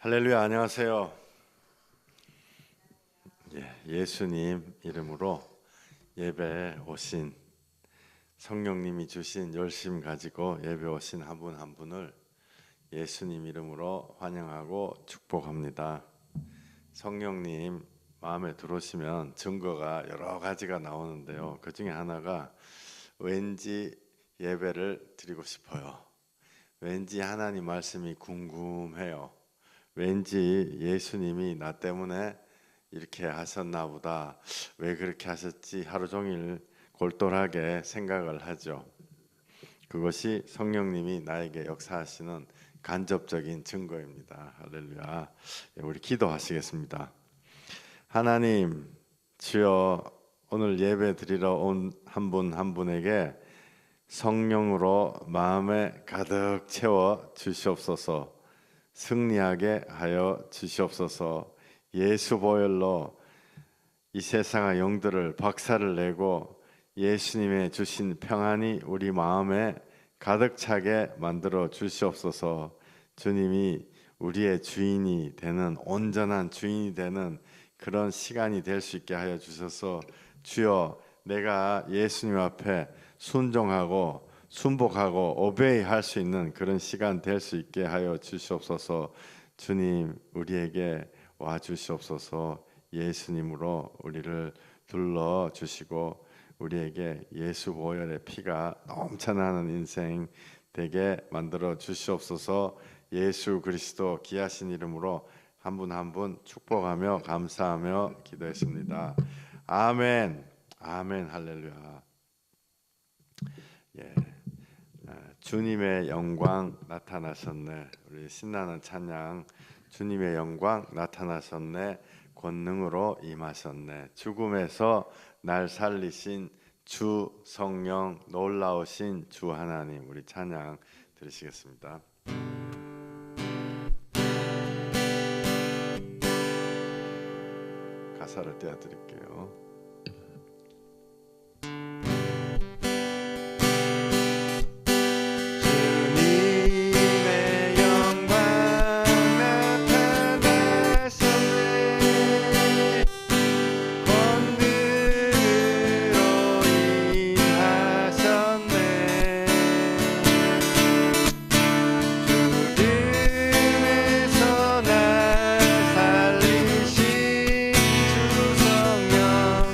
할렐루야, 안녕하세요. 예수님 이름으로 예배에 오신 성령님이 주신 열심 가지고 예배 오신 한 분 한 분을 예수님 이름으로 환영하고 축복합니다. 성령님 마음에 들어오시면 증거가 여러 가지가 나오는데요. 그 중에 하나가 왠지 예배를 드리고 싶어요. 왠지 하나님 말씀이 궁금해요. 왠지 예수님이 나 때문에 이렇게 하셨나 보다, 왜 그렇게 하셨지 하루 종일 골똘하게 생각을 하죠. 그것이 성령님이 나에게 역사하시는 간접적인 증거입니다. 할렐루야. 우리 기도하시겠습니다. 하나님, 주여, 오늘 예배 드리러 온 한 분 한 분에게 성령으로 마음에 가득 채워 주시옵소서. 승리하게 하여 주시옵소서. 예수 보혈로 이 세상의 영들을 박살을 내고 예수님의 주신 평안이 우리 마음에 가득 차게 만들어 주시옵소서. 주님이 우리의 주인이 되는, 온전한 주인이 되는 그런 시간이 될 수 있게 하여 주셔서, 주여, 내가 예수님 앞에 순종하고 순복하고 오베이 할 수 있는 그런 시간 될 수 있게 하여 주시옵소서. 주님, 우리에게 와 주시옵소서. 예수님으로 우리를 둘러 주시고 우리에게 예수 보혈의 피가 넘쳐나는 인생 되게 만들어 주시옵소서. 예수 그리스도 귀하신 이름으로 한 분 한 분 축복하며 감사하며 기도했습니다. 아멘. 아멘. 할렐루야. 주님의 영광 나타나셨네. 우리 신나는 찬양, 주님의 영광 나타나셨네. 권능으로 임하셨네. 죽음에서 날 살리신 주 성령, 놀라우신 주 하나님, 우리 찬양 들으시겠습니다. 가사를 띄워드릴게요. 죽음에서 날 살리신 주 성령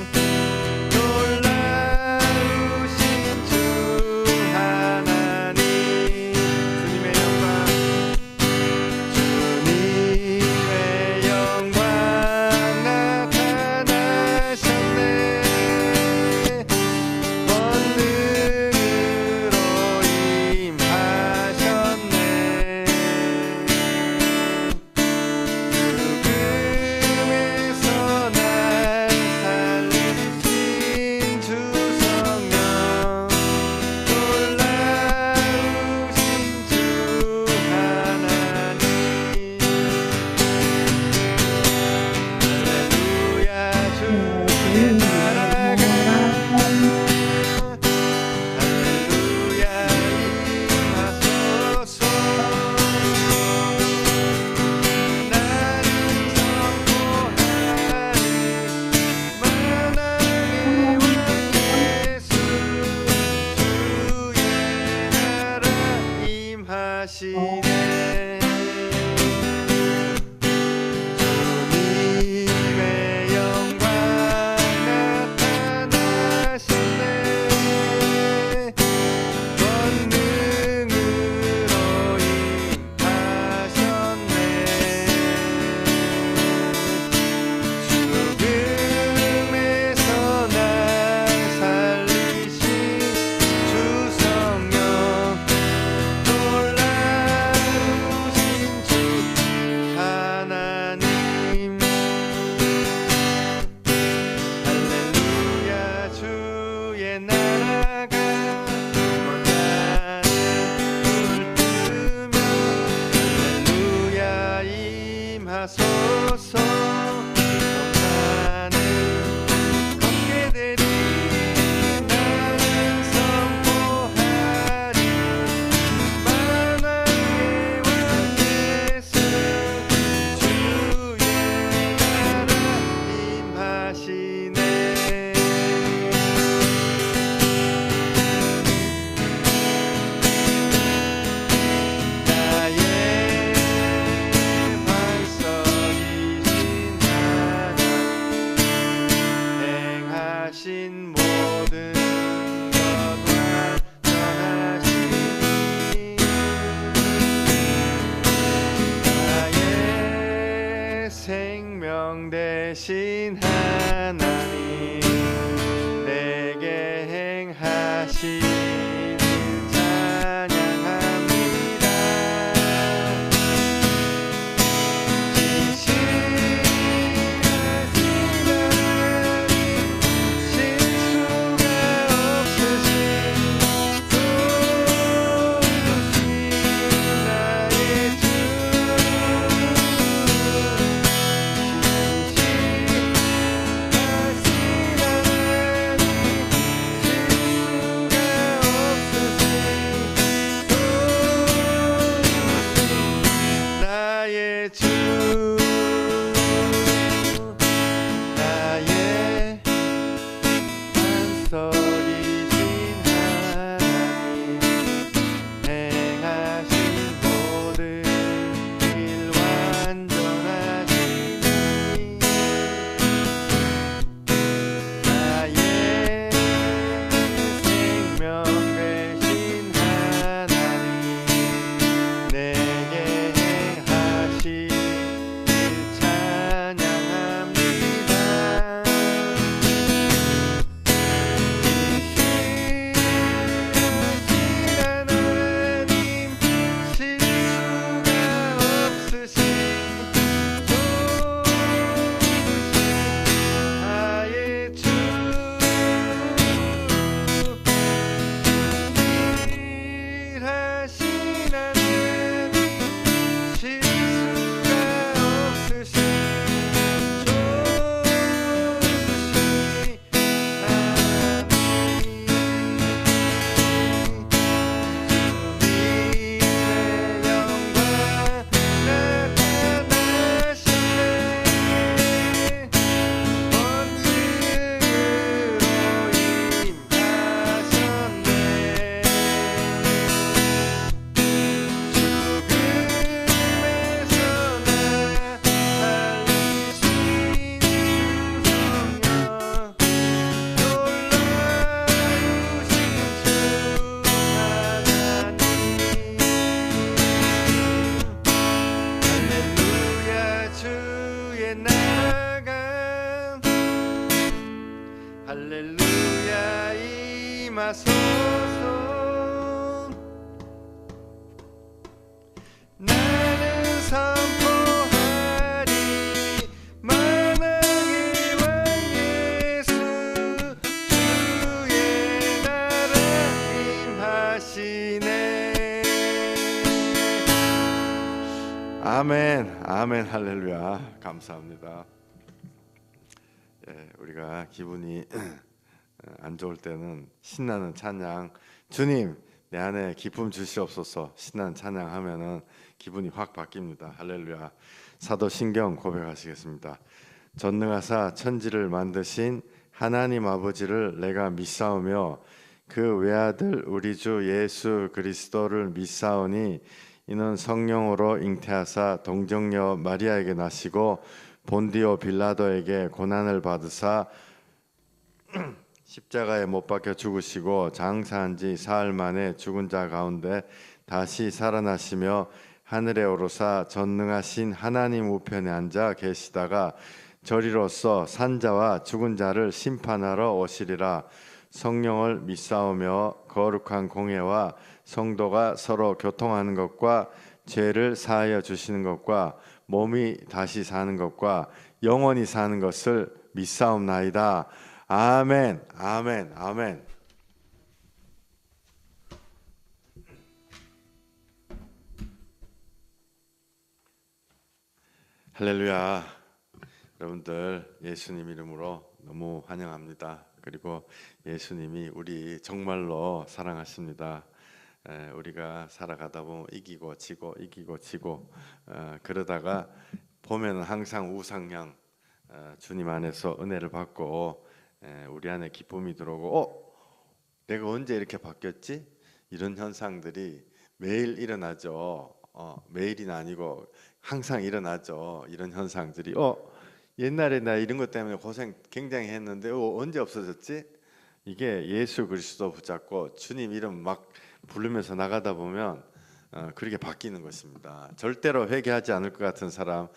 행하신 모든 것 완전하시니 나의 생명 되신 하나님 내게 행하신 찬양합니다. 나의 주 나의 반석이신 하나님 행하신 모든 일 완전하시니 나의 생명 되신 하나님 내게 행하신 찬양합니다. 실수가 없으신 할렐루야 임하소서. 나는 선포하리 만왕의 왕 예수 주의 나라 임하시네. 아멘 아멘 할렐루야. 감사합니다. 우리가 기분이 안 좋을 때는 신나는 찬양, 주님 내 안에 기쁨 주시옵소서, 신나는 찬양하면은 기분이 확 바뀝니다. 할렐루야. 사도신경 고백하시겠습니다. 전능하사 천지를 만드신 하나님 아버지를 내가 믿사오며 그 외아들 우리 주 예수 그리스도를 믿사오니 이는 성령으로 잉태하사 동정녀 마리아에게 나시고 본디오 빌라도에게 고난을 받으사 십자가에 못 박혀 죽으시고 장사한 지 사흘 만에 죽은 자 가운데 다시 살아나시며 하늘에 오르사 전능하신 하나님 우편에 앉아 계시다가 저리로서 산자와 죽은 자를 심판하러 오시리라. 성령을 믿사오며 거룩한 공예와 성도가 서로 교통하는 것과 죄를 사하여 주시는 것과 몸이 다시 사는 것과 영원히 사는 것을 믿사옵나이다. 아멘 아멘 아멘. 할렐루야. 여러분들 예수님 이름으로 너무 환영합니다. 그리고 예수님이 우리 정말로 사랑하십니다. 우리가 살아가다 보면 이기고 지고 그러다가 보면은 항상 우상향 주님 안에서 은혜를 받고 우리 안에 기쁨이 들어오고 내가 언제 이렇게 바뀌었지? 이런 현상들이 매일 일어나죠. 매일은 아니고 항상 일어나죠. 이런 현상들이 옛날에 나 이런 것 때문에 고생 굉장히 했는데 언제 없어졌지? 이게 예수 그리스도 붙잡고 주님 이름 막 부르면서 나가다 보면 그렇게 바뀌는 것입니다. 절대로 회개하지 않을 것 같은 사람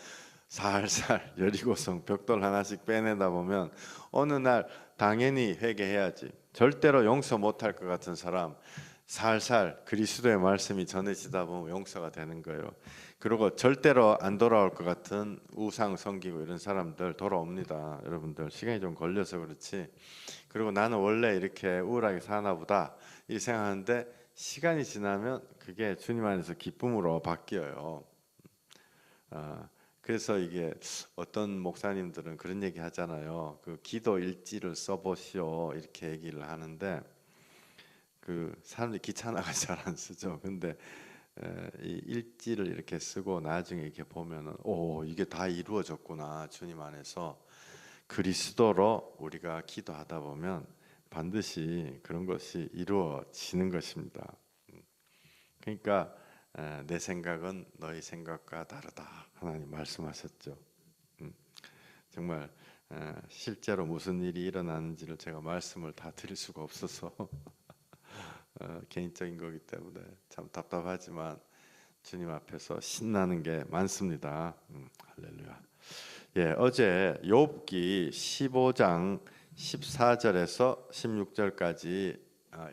살살 여리고성 벽돌 하나씩 빼내다 보면 어느 날 당연히 회개해야지. 절대로 용서 못할 것 같은 사람 살살 그리스도의 말씀이 전해지다 보면 용서가 되는 거예요. 그리고 절대로 안 돌아올 것 같은 우상 섬기고 이런 사람들 돌아옵니다. 여러분들 시간이 좀 걸려서 그렇지. 그리고 나는 원래 이렇게 우울하게 사나 보다 이 생각하는데 시간이 지나면 그게 주님 안에서 기쁨으로 바뀌어요. 그래서 이게 어떤 목사님들은 그런 얘기 하잖아요. 그 기도 일지를 써보시오 이렇게 얘기를 하는데 그 사람들이 귀찮아가 잘 안 쓰죠. 근데 이 일지를 이렇게 쓰고 나중에 이렇게 보면은 오 이게 다 이루어졌구나. 주님 안에서 그리스도로 우리가 기도하다 보면 반드시 그런 것이 이루어지는 것입니다. 그러니까 내 생각은 너희 생각과 다르다. 하나님 말씀하셨죠. 정말 실제로 무슨 일이 일어나는지를 제가 말씀을 다 드릴 수가 없어서 개인적인 거기 때문에 참 답답하지만 주님 앞에서 신나는 게 많습니다. 할렐루야. 예, 어제 욥기 15장 14절에서 16절까지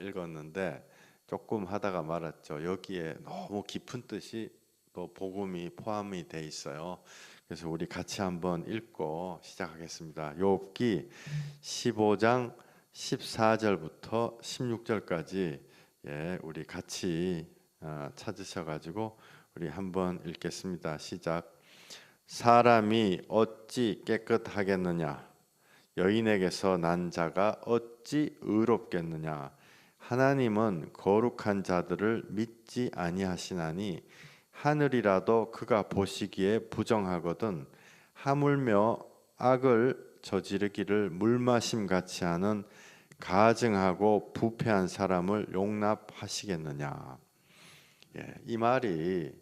읽었는데 조금 하다가 말았죠. 여기에 너무 깊은 뜻이 또 복음이 포함이 돼 있어요. 그래서 우리 같이 한번 읽고 시작하겠습니다. 욥기 15장 14절부터 16절까지 예, 우리 같이 찾으셔가지고 우리 한번 읽겠습니다. 시작. 사람이 어찌 깨끗하겠느냐? 여인에게서 난 자가 어찌 의롭겠느냐? 하나님은 거룩한 자들을 믿지 아니하시나니 하늘이라도 그가 보시기에 부정하거든 하물며 악을 저지르기를 물마심 같이 하는 가증하고 부패한 사람을 용납하시겠느냐? 예, 이 말이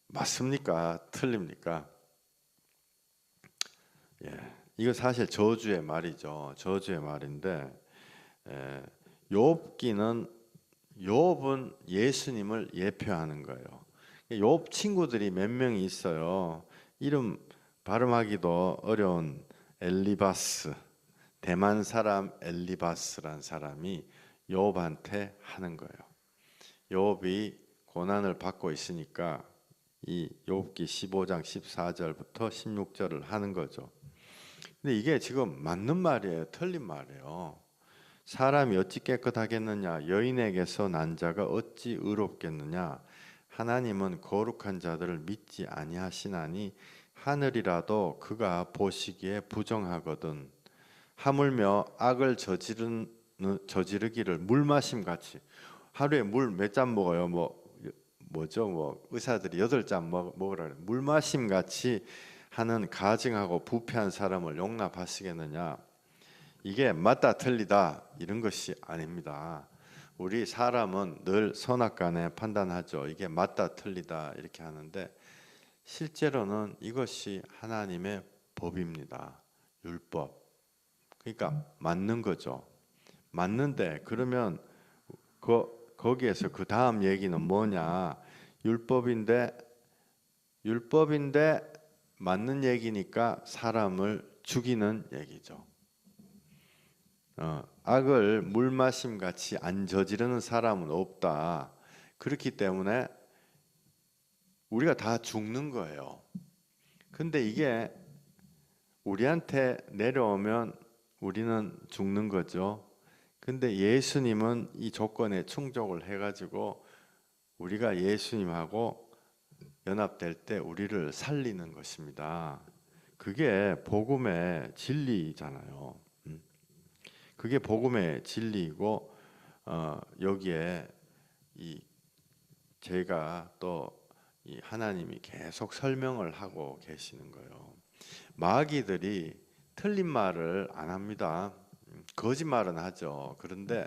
맞습니까? 틀립니까? 예, 이거 사실 저주의 말이죠. 저주의 말인데 욥기는 욥은 예수님을 예표하는 거예요. 욥 친구들이 몇 명이 있어요. 이름 발음하기도 어려운 엘리바스, 대만 사람 엘리바스란 사람이 욥한테 하는 거예요. 욥이 고난을 받고 있으니까 이 욥기 15장 14절부터 16절을 하는 거죠. 근데 이게 지금 맞는 말이에요? 틀린 말이에요? 사람이 어찌 깨끗하겠느냐? 여인에게서 난 자가 어찌 의롭겠느냐? 하나님은 거룩한 자들을 믿지 아니하시나니 하늘이라도 그가 보시기에 부정하거든 하물며 악을 저지르기를 물마심 같이 하루에 물 몇 잔 먹어요? 뭐죠? 의사들이 8잔 먹으라 그래요. 물마심 같이 하는 가증하고 부패한 사람을 용납하시겠느냐? 이게 맞다 틀리다 이런 것이 아닙니다. 우리 사람은 늘 선악간에 판단하죠. 이게 맞다 틀리다 이렇게 하는데 실제로는 이것이 하나님의 법입니다. 율법. 그러니까 맞는 거죠. 맞는데 그러면 거기에서 그 다음 얘기는 뭐냐? 율법인데 맞는 얘기니까 사람을 죽이는 얘기죠. 악을 물마심 같이 안 저지르는 사람은 없다. 그렇기 때문에 우리가 다 죽는 거예요. 근데 이게 우리한테 내려오면 우리는 죽는 거죠. 근데 예수님은 이 조건에 충족을 해가지고 우리가 예수님하고 연합될 때 우리를 살리는 것입니다. 그게 복음의 진리잖아요. 그게 복음의 진리이고 여기에 제가 또 이 하나님이 계속 설명을 하고 계시는 거예요. 마귀들이 틀린 말을 안 합니다. 거짓말은 하죠. 그런데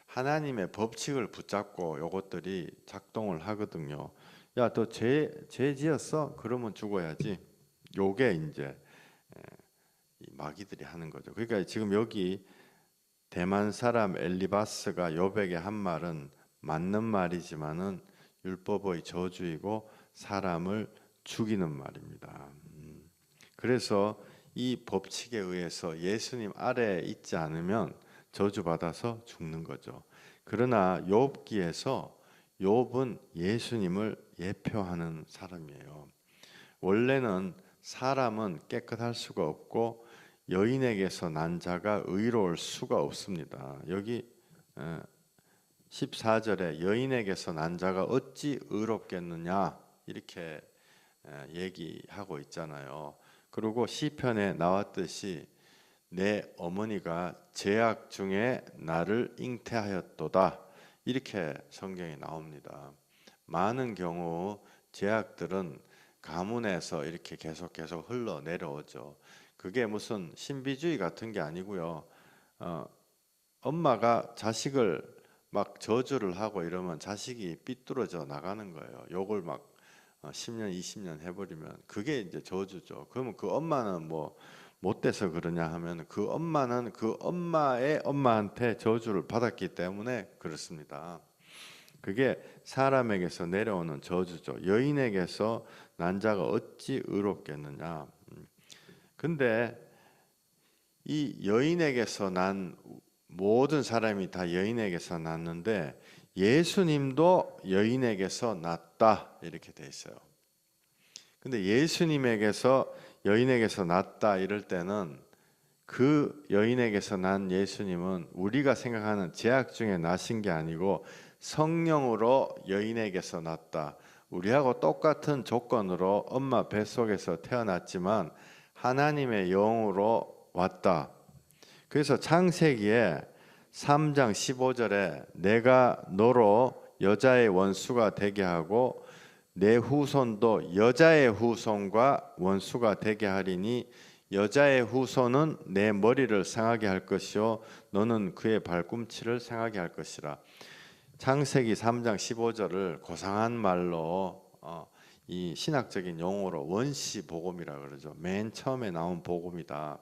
하나님의 법칙을 붙잡고 요것들이 작동을 하거든요. 야, 너 죄 지었어? 그러면 죽어야지. 요게 이제 마귀들이 하는 거죠. 그러니까 지금 여기 대만 사람 엘리바스가 욥에게 한 말은 맞는 말이지만은 율법의 저주이고 사람을 죽이는 말입니다. 그래서 이 법칙에 의해서 예수님 아래에 있지 않으면 저주받아서 죽는 거죠. 그러나 욥기에서 욥은 예수님을 예표하는 사람이에요. 원래는 사람은 깨끗할 수가 없고 여인에게서 난 자가 의로울 수가 없습니다. 여기 14절에 여인에게서 난 자가 어찌 의롭겠느냐 이렇게 얘기하고 있잖아요. 그리고 시편에 나왔듯이 내 어머니가 죄악 중에 나를 잉태하였도다 이렇게 성경에 나옵니다. 많은 경우 죄악들은 가문에서 이렇게 계속 흘러 내려오죠. 그게 무슨 신비주의 같은 게 아니고요. 엄마가 자식을 막 저주를 하고 이러면 자식이 삐뚤어져 나가는 거예요. 욕을 막 10년, 20년 해버리면 그게 이제 저주죠. 그러면 그 엄마는 뭐 못돼서 그러냐 하면 그 엄마는 그 엄마의 엄마한테 저주를 받았기 때문에 그렇습니다. 그게 사람에게서 내려오는 저주죠. 여인에게서 난 자가 어찌 의롭겠느냐. 근데 이 여인에게서 난 모든 사람이 다 여인에게서 났는데 예수님도 여인에게서 났다 이렇게 돼 있어요. 근데 예수님에게서 여인에게서 났다 이럴 때는 그 여인에게서 난 예수님은 우리가 생각하는 죄악 중에 나신 게 아니고 성령으로 여인에게서 났다. 우리하고 똑같은 조건으로 엄마 뱃속에서 태어났지만 하나님의 영으로 왔다. 그래서 창세기에 3장 15절에 내가 너로 여자의 원수가 되게 하고 내 후손도 여자의 후손과 원수가 되게 하리니 여자의 후손은 내 머리를 상하게 할 것이요 너는 그의 발꿈치를 상하게 할 것이라. 창세기 3장 15절을 고상한 말로 이 신학적인 용어로 원시 복음이라 그러죠. 맨 처음에 나온 복음이다.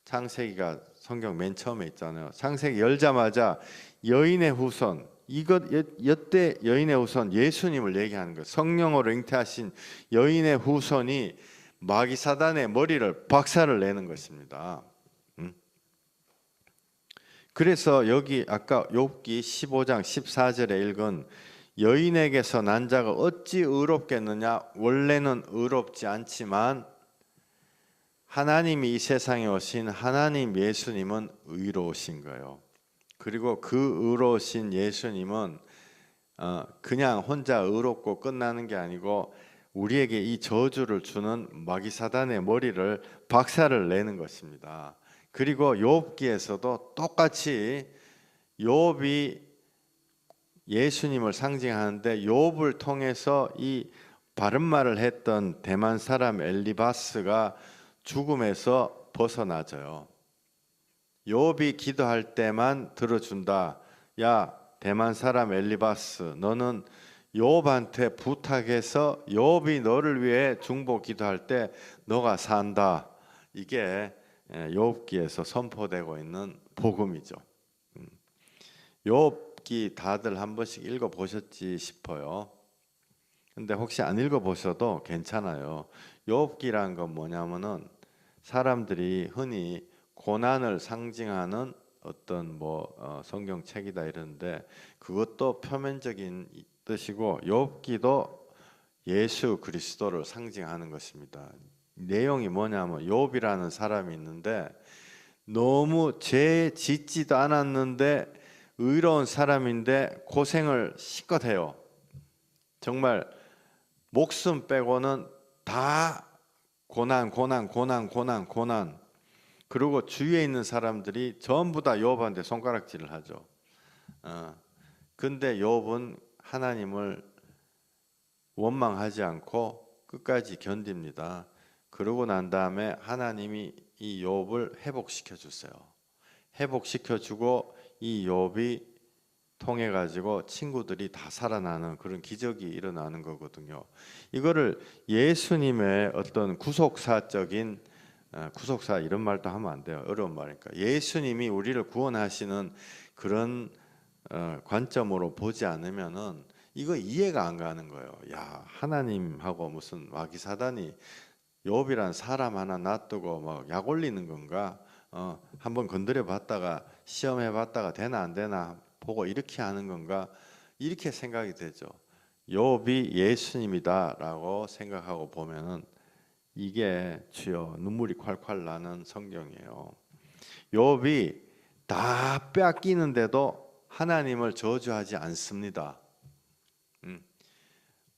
창세기가 성경 맨 처음에 있잖아요. 창세기 열자마자 여인의 후손, 이때 여인의 후손 예수님을 얘기하는 거예요. 성령으로 잉태하신 여인의 후손이 마귀 사단의 머리를 박살을 내는 것입니다. 그래서 여기 아까 욥기 15장 14절에 읽은 여인에게서 난 자가 어찌 의롭겠느냐. 원래는 의롭지 않지만 하나님이 이 세상에 오신 하나님 예수님은 의로우신 거예요. 그리고 그 의로우신 예수님은 그냥 혼자 의롭고 끝나는 게 아니고 우리에게 이 저주를 주는 마귀 사단의 머리를 박살을 내는 것입니다. 그리고 욥기에서도 똑같이 욥이 예수님을 상징하는데 욥을 통해서 이 바른 말을 했던 대만 사람 엘리바스가 죽음에서 벗어나져요. 욥이 기도할 때만 들어준다. 야 대만 사람 엘리바스 너는 욥한테 부탁해서 욥이 너를 위해 중보 기도할 때 너가 산다. 이게 욥기에서 선포되고 있는 복음이죠. 욥기 다들 한 번씩 읽어보셨지 싶어요. 근데 혹시 안 읽어보셔도 괜찮아요. 욥기란 건 뭐냐면은 사람들이 흔히 고난을 상징하는 어떤 성경책이다 이러는데 그것도 표면적인 뜻이고 욥기도 예수 그리스도를 상징하는 것입니다. 내용이 뭐냐면 욥이라는 사람이 있는데 너무 죄 짓지도 않았는데 의로운 사람인데 고생을 실컷 해요. 정말 목숨 빼고는 다 고난. 그리고 주위에 있는 사람들이 전부 다 욥한테 손가락질을 하죠. 근데 욥은 하나님을 원망하지 않고 끝까지 견딥니다. 그러고 난 다음에 하나님이 이 욥을 회복시켜 주세요. 회복시켜 주고 이 욥이 통해 가지고 친구들이 다 살아나는 그런 기적이 일어나는 거거든요. 이거를 예수님의 어떤 구속사적인 구속사 이런 말도 하면 안 돼요. 어려운 말이니까. 예수님이 우리를 구원하시는 그런 관점으로 보지 않으면은 이거 이해가 안 가는 거예요. 야, 하나님하고 무슨 마귀사단이 욥이란 사람 하나 놔두고 막 약 올리는 건가? 한번 건드려 봤다가 시험해 봤다가 되나 안 되나 보고 이렇게 하는 건가? 이렇게 생각이 되죠. 욥이 예수님이다라고 생각하고 보면은 이게 주여 눈물이 콸콸 나는 성경이에요. 욥이 다 빼앗기는데도 하나님을 저주하지 않습니다.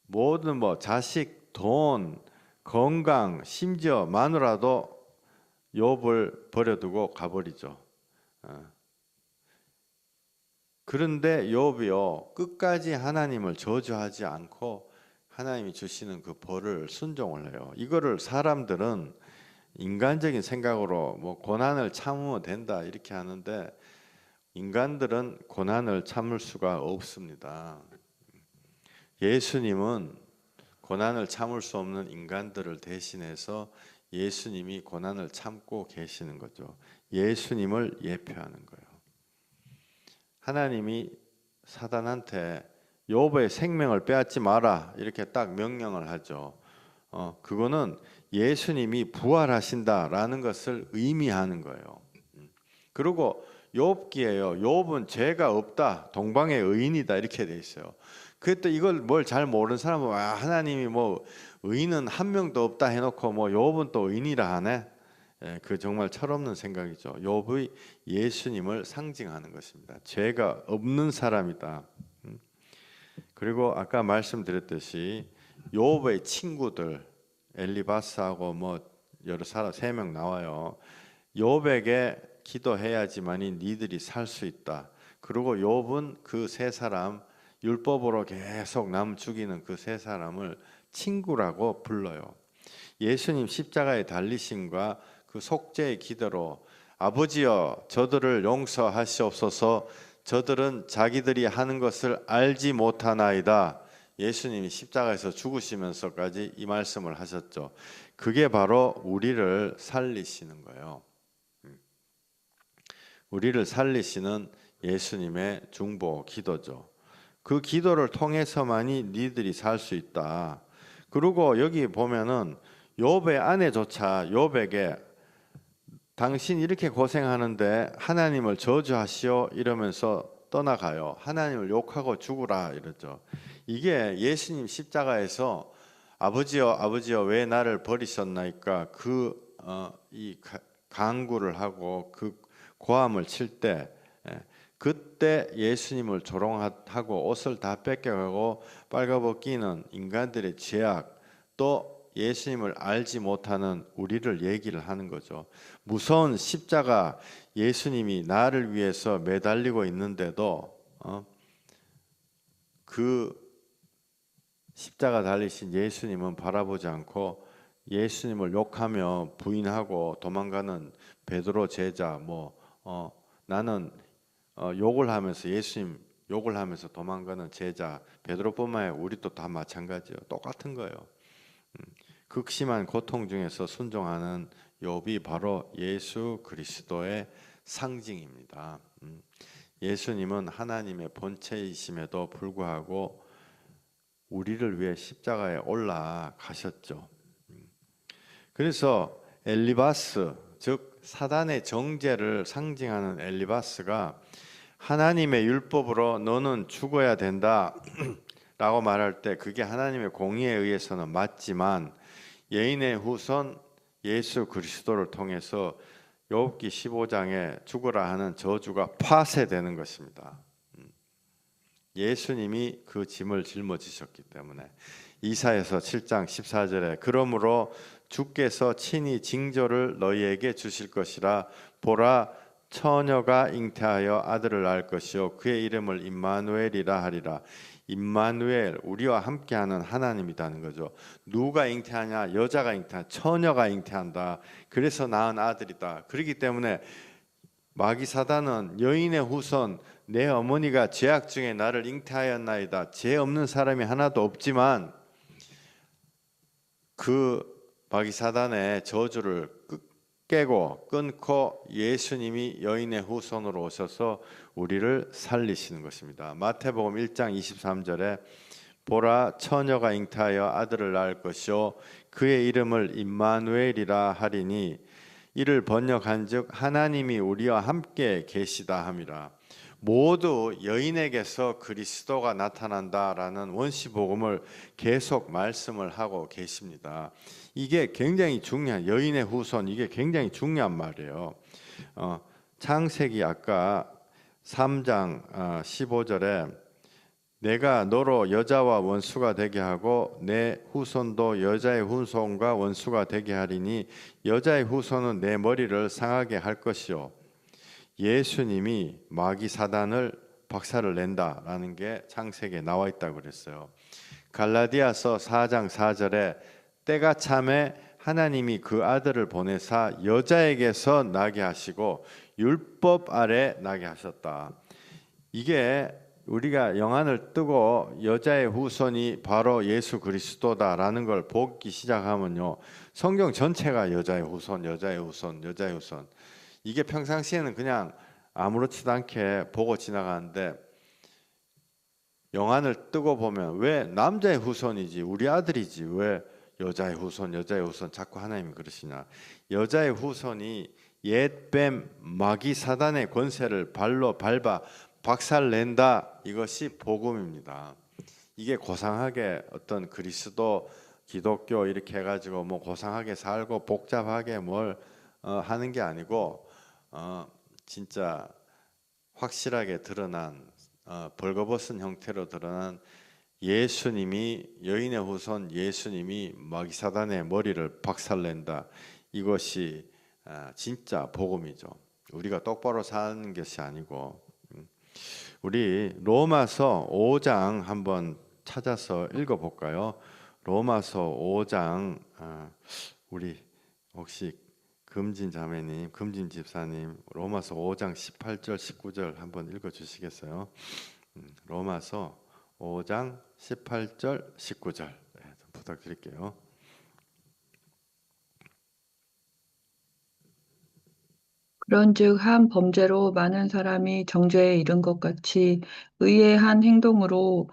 모든 자식, 돈, 건강, 심지어 마누라도 욥을 버려두고 가버리죠. 그런데 욥이요 끝까지 하나님을 저주하지 않고 하나님이 주시는 그 벌을 순종을 해요. 이거를 사람들은 인간적인 생각으로 고난을 참으면 된다 이렇게 하는데 인간들은 고난을 참을 수가 없습니다. 예수님은 고난을 참을 수 없는 인간들을 대신해서 예수님이 고난을 참고 계시는 거죠. 예수님을 예표하는 거예요. 하나님이 사단한테 욥의 생명을 빼앗지 마라 이렇게 딱 명령을 하죠. 그거는 예수님이 부활하신다라는 것을 의미하는 거예요. 그리고 욥기에요. 욥은 죄가 없다, 동방의 의인이다 이렇게 돼 있어요. 그때 이걸 뭘 잘 모르는 사람은 하나님이 의인은 한 명도 없다 해놓고 욥은 또 의인이라 하네. 그 정말 철없는 생각이죠. 욥의 예수님을 상징하는 것입니다. 죄가 없는 사람이다. 그리고 아까 말씀드렸듯이 욥의 친구들 엘리바스하고 여러 사람 3명 나와요. 욥에게 기도해야지만이 니들이 살 수 있다. 그리고 욥은 그 3사람 율법으로 계속 남 죽이는 그 3사람을 친구라고 불러요. 예수님 십자가에 달리심과 그 속죄의 기도로 아버지여 저들을 용서하시옵소서 저들은 자기들이 하는 것을 알지 못하나이다. 예수님이 십자가에서 죽으시면서까지 이 말씀을 하셨죠. 그게 바로 우리를 살리시는 거예요. 우리를 살리시는 예수님의 중보 기도죠. 그 기도를 통해서만이 니들이 살 수 있다. 그리고 여기 보면은 욥의 아내조차 욥에게 당신 이렇게 고생하는데 하나님을 저주하시오 이러면서 떠나가요. 하나님을 욕하고 죽으라 이러죠. 이게 예수님 십자가에서 아버지여 아버지여 왜 나를 버리셨나이까 이 간구를 하고 그 고함을 칠 때 그때 예수님을 조롱하고 옷을 다 뺏겨가고 빨가벗기는 인간들의 죄악 또 예수님을 알지 못하는 우리를 얘기를 하는 거죠. 무서운 십자가 예수님이 나를 위해서 매달리고 있는데도 그 십자가 달리신 예수님은 바라보지 않고 예수님을 욕하며 부인하고 도망가는 베드로 제자 나는 욕을 하면서 예수님 욕을 하면서 도망가는 제자 베드로뿐만 아니라 우리도 다 마찬가지예요. 똑같은 거예요. 극심한 고통 중에서 순종하는 욥이 바로 예수 그리스도의 상징입니다. 예수님은 하나님의 본체이심에도 불구하고 우리를 위해 십자가에 올라가셨죠. 그래서 엘리바스 즉 사단의 정죄를 상징하는 엘리바스가 하나님의 율법으로 너는 죽어야 된다 라고 말할 때 그게 하나님의 공의에 의해서는 맞지만 예인의 후손 예수 그리스도를 통해서 욥기 15장에 죽으라 하는 저주가 파쇄되는 것입니다. 예수님이 그 짐을 짊어지셨기 때문에 이사야서 7장 14절에 그러므로 주께서 친히 징조를 너희에게 주실 것이라 보라 처녀가 잉태하여 아들을 낳을 것이요 그의 이름을 임마누엘이라 하리라. 임마누엘 우리와 함께하는 하나님이라는 거죠. 누가 잉태하냐? 여자가 잉태한다. 처녀가 잉태한다. 그래서 낳은 아들이다. 그렇기 때문에 마귀 사단은 여인의 후손 내 어머니가 죄악 중에 나를 잉태하였나이다. 죄 없는 사람이 하나도 없지만 그 마귀 사단의 저주를 깨고 끊고 예수님이 여인의 후손으로 오셔서 우리를 살리시는 것입니다. 마태복음 1장 23절에 보라 처녀가 잉태하여 아들을 낳을 것이요 그의 이름을 임마누엘이라 하리니 이를 번역한즉 하나님이 우리와 함께 계시다 함이라. 모두 여인에게서 그리스도가 나타난다라는 원시복음을 계속 말씀을 하고 계십니다. 이게 굉장히 중요한, 여인의 후손, 이게 굉장히 중요한 말이에요. 창세기 아까 3장 15절에 내가 너로 여자와 원수가 되게 하고 내 후손도 여자의 후손과 원수가 되게 하리니 여자의 후손은 내 머리를 상하게 할 것이요 예수님이 마귀 사단을 박살을 낸다라는 게 창세기에 나와 있다고 그랬어요. 갈라디아서 4장 4절에 때가 참에 하나님이 그 아들을 보내사 여자에게서 나게 하시고 율법 아래 나게 하셨다. 이게 우리가 영안을 뜨고 여자의 후손이 바로 예수 그리스도다라는 걸 보기 시작하면요, 성경 전체가 여자의 후손, 여자의 후손, 여자의 후손. 이게 평상시에는 그냥 아무렇지도 않게 보고 지나가는데 영안을 뜨고 보면 왜 남자의 후손이지, 우리 아들이지, 왜 여자의 후손, 여자의 후손 자꾸 하나님이 그러시냐. 여자의 후손이 옛뱀 마귀 사단의 권세를 발로 밟아 박살낸다. 이것이 복음입니다. 이게 고상하게 어떤 그리스도 기독교 이렇게 해가지고 뭐 고상하게 살고 복잡하게 뭘 하는 게 아니고 진짜 확실하게 드러난 벌거벗은 형태로 드러난 예수님이, 여인의 후손 예수님이 마귀 사단의 머리를 박살낸다. 이것이 진짜 복음이죠. 우리가 똑바로 사는 것이 아니고. 우리 로마서 5장 한번 찾아서 읽어볼까요? 로마서 5장 우리 혹시 금진 자매님, 금진 집사님 로마서 5장 18절 19절 한번 읽어주시겠어요? 로마서 5장 18절 19절 좀 부탁드릴게요. 그런즉 한 범죄로 많은 사람이 정죄에 이른 것 같이 의의 한 행동으로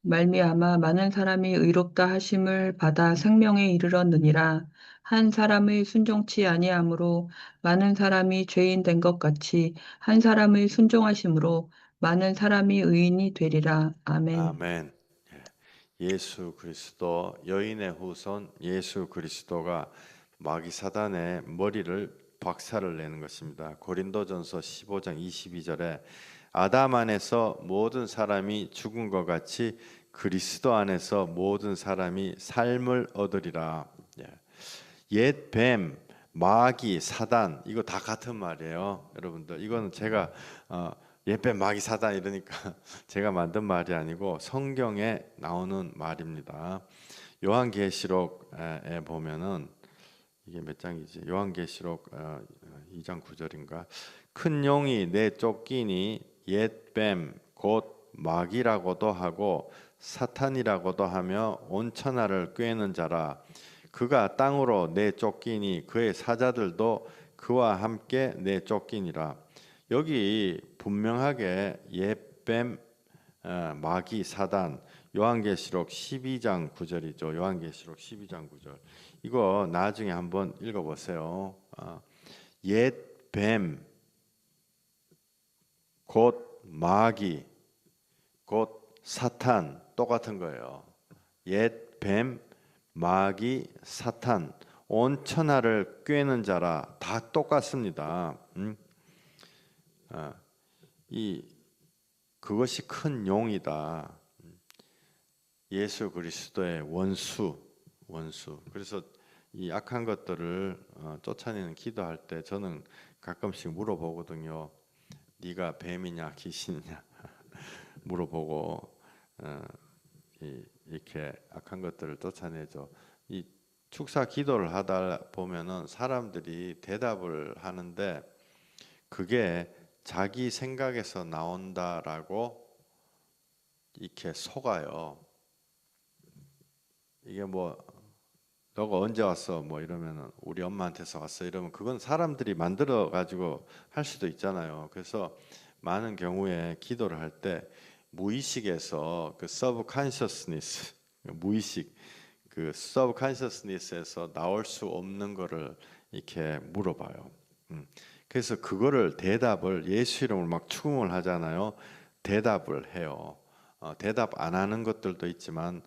말미암아 많은 사람이 의롭다 하심을 받아 생명에 이르렀느니라. 한 사람의 순종치 아니함으로 많은 사람이 죄인 된 것 같이 한 사람의 순종하심으로 많은 사람이 의인이 되리라. 아멘. 아멘. 예수 그리스도, 여인의 후손 예수 그리스도가 마귀 사단의 머리를 박살을 내는 것입니다. 고린도전서 15장 22절에 아담 안에서 모든 사람이 죽은 것 같이 그리스도 안에서 모든 사람이 삶을 얻으리라. 옛 뱀, 마귀, 사단 이거 다 같은 말이에요. 여러분들 이거는 제가 옛뱀, 마귀, 사단 이러니까 제가 만든 말이 아니고 성경에 나오는 말입니다. 요한계시록에 보면은 이게 몇 장이지? 요한계시록 2장 9절인가? 큰 용이 내쫓기니 옛뱀 곧 마귀라고도 하고 사탄이라고도 하며 온 천하를 꿰는 자라. 그가 땅으로 내쫓기니 그의 사자들도 그와 함께 내쫓기니라. 여기 분명하게 옛뱀, 마귀, 사단, 요한계시록 12장 9절이죠. 요한계시록 12장 9절. 이거 나중에 한번 읽어보세요. 옛뱀 곧 마귀 곧 사탄 똑같은 거예요. 옛뱀 마귀 사탄 온 천하를 꿰는 자라. 다 똑같습니다. 그것이 큰 용이다. 예수 그리스도의 원수. 그래서 이 악한 것들을 쫓아내는 기도할 때 저는 가끔씩 물어보거든요. 네가 뱀이냐 귀신이냐 물어보고 이렇게 악한 것들을 쫓아내죠. 이 축사 기도를 하다 보면은 사람들이 대답을 하는데 그게 자기 생각에서 나온다라고 이렇게 속아요. 이게 뭐 너가 언제 왔어? 뭐 이러면은 우리 엄마한테서 왔어 이러면 그건 사람들이 만들어 가지고 할 수도 있잖아요. 그래서 많은 경우에 기도를 할 때 무의식에서 그 subconsciousness 무의식 그 subconsciousness에서 나올 수 없는 거를 이렇게 물어봐요. 그래서 그거를 대답을 예수 이름으로 막 추궁을 하잖아요. 대답을 해요. 대답 안 하는 것들도 있지만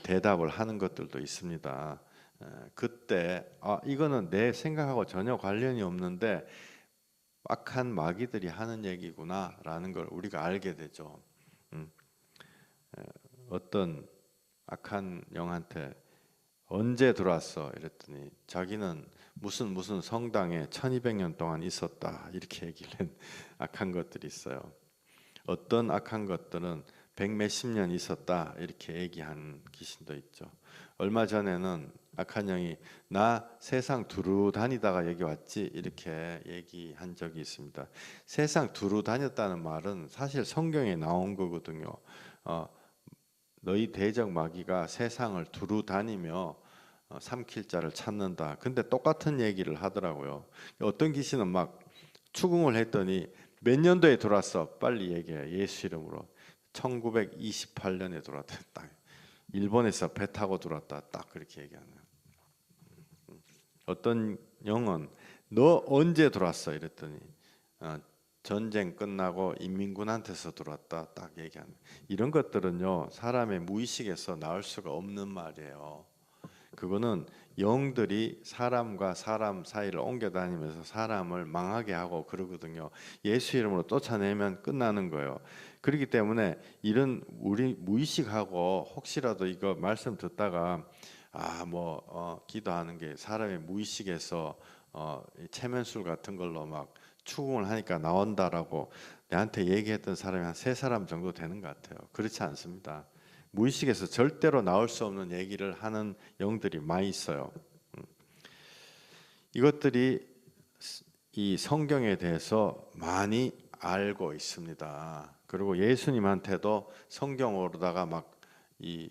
대답을 하는 것들도 있습니다. 그때 이거는 내 생각하고 전혀 관련이 없는데 악한 마귀들이 하는 얘기구나라는 걸 우리가 알게 되죠. 음, 어떤 악한 영한테 언제 들어왔어? 이랬더니 자기는 무슨 성당에 1200년 동안 있었다 이렇게 얘기를 한 악한 것들이 있어요. 어떤 악한 것들은 백몇십 년 있었다 이렇게 얘기한 귀신도 있죠. 얼마 전에는 악한 영이 나 세상 두루 다니다가 여기 왔지 이렇게 얘기한 적이 있습니다. 세상 두루 다녔다는 말은 사실 성경에 나온 거거든요. 너희 대적 마귀가 세상을 두루 다니며 삼킬 자를 찾는다. 근데 똑같은 얘기를 하더라고요. 어떤 귀신은 막 추궁을 했더니 몇 년도에 들어왔어? 빨리 얘기해. 예수 이름으로. 1928년에 들어왔다. 딱 일본에서 배 타고 들어왔다. 딱 그렇게 얘기하는. 어떤 영은 너 언제 들어왔어? 이랬더니 전쟁 끝나고 인민군한테서 들어왔다. 딱 얘기하는. 이런 것들은요 사람의 무의식에서 나올 수가 없는 말이에요. 그거는 영들이 사람과 사람 사이를 옮겨 다니면서 사람을 망하게 하고 그러거든요. 예수 이름으로 쫓아내면 끝나는 거예요. 그렇기 때문에 이런 우리 무의식하고 혹시라도 이거 말씀 듣다가 기도하는 게 사람의 무의식에서 체면술 같은 걸로 막 추궁을 하니까 나온다라고 내한테 얘기했던 사람이 한 세 사람 정도 되는 것 같아요. 그렇지 않습니다. 무의식에서 절대로 나올 수 없는 얘기를 하는 영들이 많이 있어요. 이것들이 이 성경에 대해서 많이 알고 있습니다. 그리고 예수님한테도 성경으로다가 막 이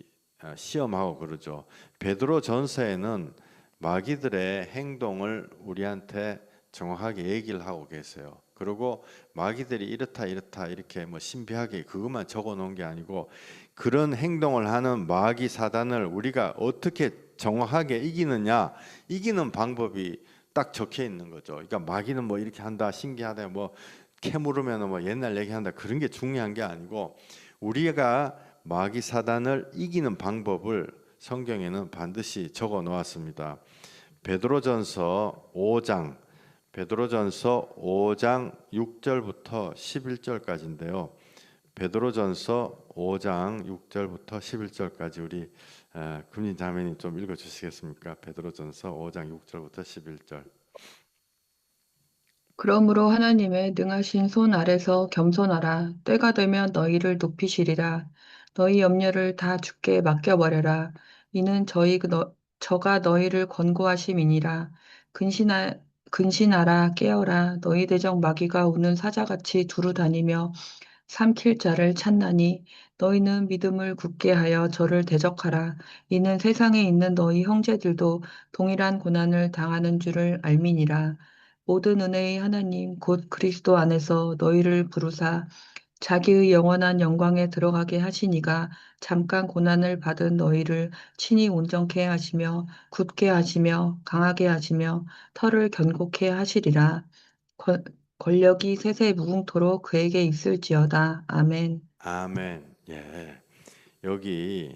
시험하고 그러죠. 베드로 전서에는 마귀들의 행동을 우리한테 정확하게 얘기를 하고 계세요. 그리고 마귀들이 이렇다 이렇게 뭐 신비하게 그것만 적어 놓은 게 아니고 그런 행동을 하는 마귀 사단을 우리가 어떻게 정확하게 이기느냐 이기는 방법이 딱 적혀 있는 거죠. 그러니까 마귀는 뭐 이렇게 한다 신기하다 뭐 캐물으면 뭐 옛날 얘기한다 그런 게 중요한 게 아니고 우리가 마귀 사단을 이기는 방법을 성경에는 반드시 적어 놓았습니다. 베드로전서 5장 6절부터 11절까지인데요. 베드로전서 5장 6절부터 11절까지 우리 금진 자매님 좀 읽어 주시겠습니까? 베드로전서 5장 6절부터 11절. 그러므로 하나님의 능하신 손 아래서 겸손하라. 때가 되면 너희를 높이시리라. 너희 염려를 다 주께 맡겨버려라. 이는 저가 너희를 권고하심이니라. 근신하, 근신하라 깨어라. 너희 대적 마귀가 우는 사자같이 두루 다니며 삼킬 자를 찾나니 너희는 믿음을 굳게 하여 저를 대적하라. 이는 세상에 있는 너희 형제들도 동일한 고난을 당하는 줄을 알미니라. 모든 은혜의 하나님 곧 그리스도 안에서 너희를 부르사 자기의 영원한 영광에 들어가게 하시니가 잠깐 고난을 받은 너희를 친히 온전케 하시며 굳게 하시며 강하게 하시며 터를 견고케 하시리라. 권- 권력이 세세 무궁토록 그에게 있을지어다. 아멘. 아멘. 예. 여기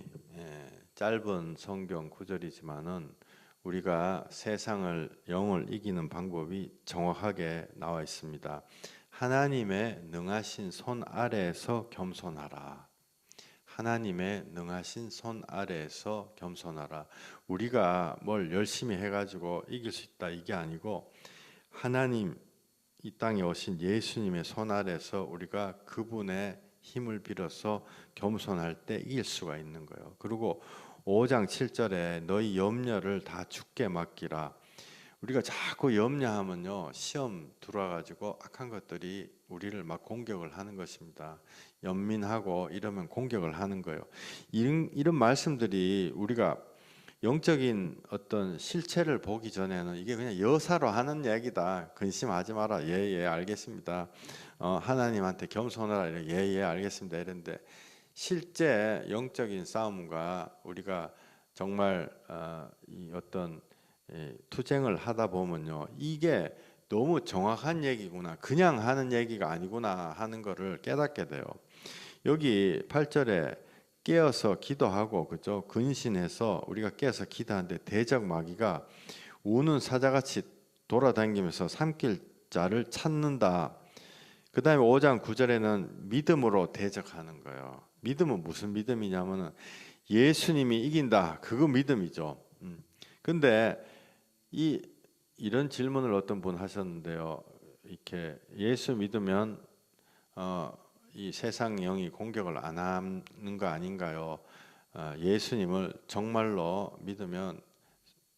짧은 성경 구절이지만은 우리가 세상을 영을 이기는 방법이 정확하게 나와 있습니다. 하나님의 능하신 손 아래에서 겸손하라. 하나님의 능하신 손 아래에서 겸손하라. 우리가 뭘 열심히 해가지고 이길 수 있다 이게 아니고 하나님 이 땅에 오신 예수님의 손 아래서 우리가 그분의 힘을 빌어서 겸손할 때 이길 수가 있는 거예요. 그리고 5장 7절에 너희 염려를 다 주께 맡기라. 우리가 자꾸 염려하면요 시험 들어와가지고 악한 것들이 우리를 막 공격을 하는 것입니다. 연민하고 이러면 공격을 하는 거예요. 이런 말씀들이 우리가 영적인 어떤 실체를 보기 전에는 이게 그냥 여사로 하는 얘기다. 근심하지 마라. 예, 알겠습니다. 하나님한테 겸손하라. 예, 알겠습니다. 이런데 실제 영적인 싸움과 우리가 정말 이 어떤 투쟁을 하다 보면요, 이게 너무 정확한 얘기구나, 그냥 하는 얘기가 아니구나 하는 것을 깨닫게 돼요. 여기 8절에 깨어서 기도하고, 그죠? 근신해서 우리가 깨어서 기도하는데 대적 마귀가 우는 사자같이 돌아다니면서 삼킬 자를 찾는다. 그 다음에 5장 9절에는 믿음으로 대적하는 거예요. 믿음은 무슨 믿음이냐면은 예수님이 이긴다. 그거 믿음이죠. 근데 이런 질문을 어떤 분 하셨는데요. 이렇게 예수 믿으면 이 세상 영이 공격을 안 하는 거 아닌가요? 예수님을 정말로 믿으면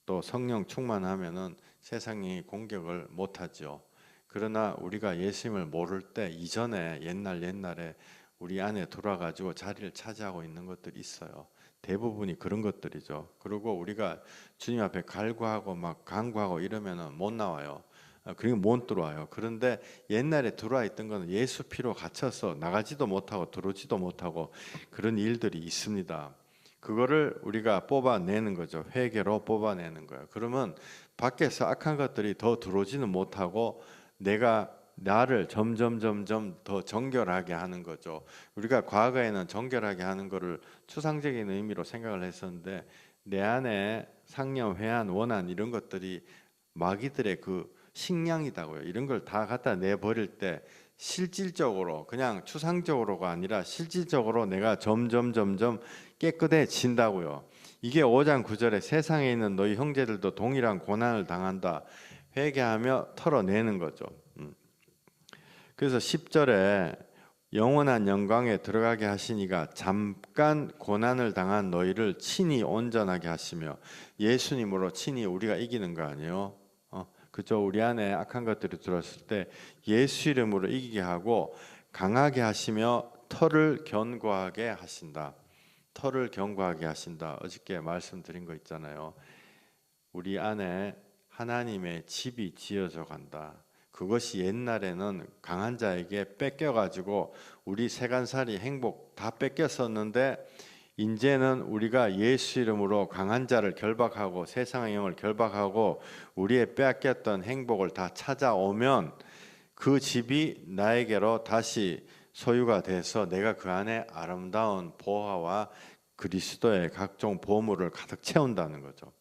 또 성령 충만하면은 세상이 공격을 못 하죠. 그러나 우리가 예수님을 모를 때 이전에 옛날에 우리 안에 들어와가지고 자리를 차지하고 있는 것들이 있어요. 대부분이 그런 것들이죠. 그리고 우리가 주님 앞에 갈구하고 막 간구하고 이러면은 못 나와요. 그리고 못 들어와요. 그런데 옛날에 들어와 있던 거는 예수 피로 갇혀서 나가지도 못하고 들어오지도 못하고 그런 일들이 있습니다. 그거를 우리가 뽑아내는 거죠. 회개로 뽑아내는 거예요. 그러면 밖에서 악한 것들이 더 들어오지는 못하고 내가 나를 점점 더 정결하게 하는 거죠. 우리가 과거에는 정결하게 하는 거를 추상적인 의미로 생각을 했었는데 내 안에 상념, 회한, 원한 이런 것들이 마귀들의 그 식량이다고요. 이런 걸 다 갖다 내버릴 때 실질적으로 그냥 추상적으로가 아니라 실질적으로 내가 점점 깨끗해진다고요. 이게 5장 9절에 세상에 있는 너희 형제들도 동일한 고난을 당한다. 회개하며 털어내는 거죠. 그래서 10절에 영원한 영광에 들어가게 하시니가 잠깐 고난을 당한 너희를 친히 온전하게 하시며, 예수님으로 친히 우리가 이기는 거 아니에요? 그죠? 우리 안에 악한 것들이 들어왔을 때 예수 이름으로 이기게 하고 강하게 하시며 털을 견고하게 하신다. 털을 견고하게 하신다. 어저께 말씀드린 거 있잖아요. 우리 안에 하나님의 집이 지어져 간다. 그것이 옛날에는 강한 자에게 뺏겨가지고 우리 세간살이 행복 다 뺏겼었는데, 이제는 우리가 예수 이름으로 강한 자를 결박하고 세상의 영을 결박하고 우리의 빼앗겼던 행복을 다 찾아오면 그 집이 나에게로 다시 소유가 돼서 내가 그 안에 아름다운 보화와 그리스도의 각종 보물을 가득 채운다는 거죠.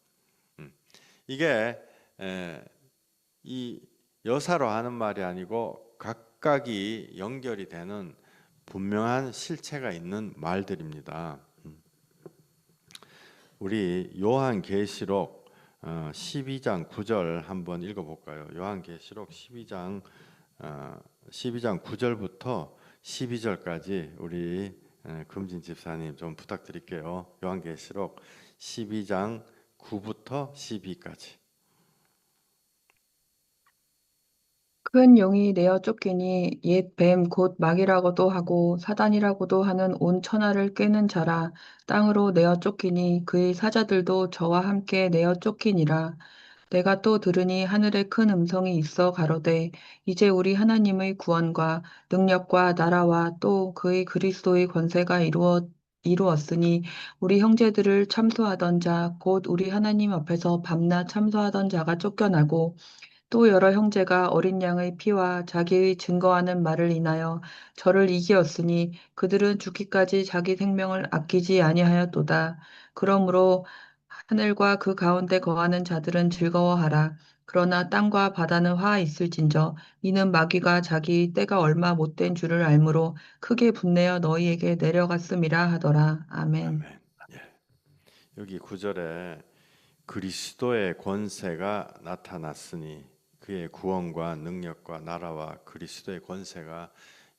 이게 이 여사로 하는 말이 아니고 각각이 연결이 되는 분명한 실체가 있는 말들입니다. 우리 요한계시록 12장 9절 한번 읽어볼까요? 요한계시록 12장 9절부터 12절까지 우리 금진 집사님 좀 부탁드릴게요. 요한계시록 12장 9부터 12까지. 큰 용이 내어 쫓기니 옛 뱀 곧 마귀라고도 하고 사단이라고도 하는 온 천하를 꿰는 자라. 땅으로 내어 쫓기니 그의 사자들도 저와 함께 내어 쫓기니라. 내가 또 들으니 하늘에 큰 음성이 있어 가로되 이제 우리 하나님의 구원과 능력과 나라와 또 그의 그리스도의 권세가 이루었으니 우리 형제들을 참소하던 자 곧 우리 하나님 앞에서 밤낮 참소하던 자가 쫓겨나고 또 여러 형제가 어린 양의 피와 자기의 증거하는 말을 인하여 저를 이기었으니 그들은 죽기까지 자기 생명을 아끼지 아니하였도다. 그러므로 하늘과 그 가운데 거하는 자들은 즐거워하라. 그러나 땅과 바다는 화 있을진저 이는 마귀가 자기 때가 얼마 못된 줄을 알므로 크게 분내어 너희에게 내려갔음이라 하더라. 아멘. 아멘. 예. 여기 9절에 그리스도의 권세가 나타났으니 그의 구원과 능력과 나라와 그리스도의 권세가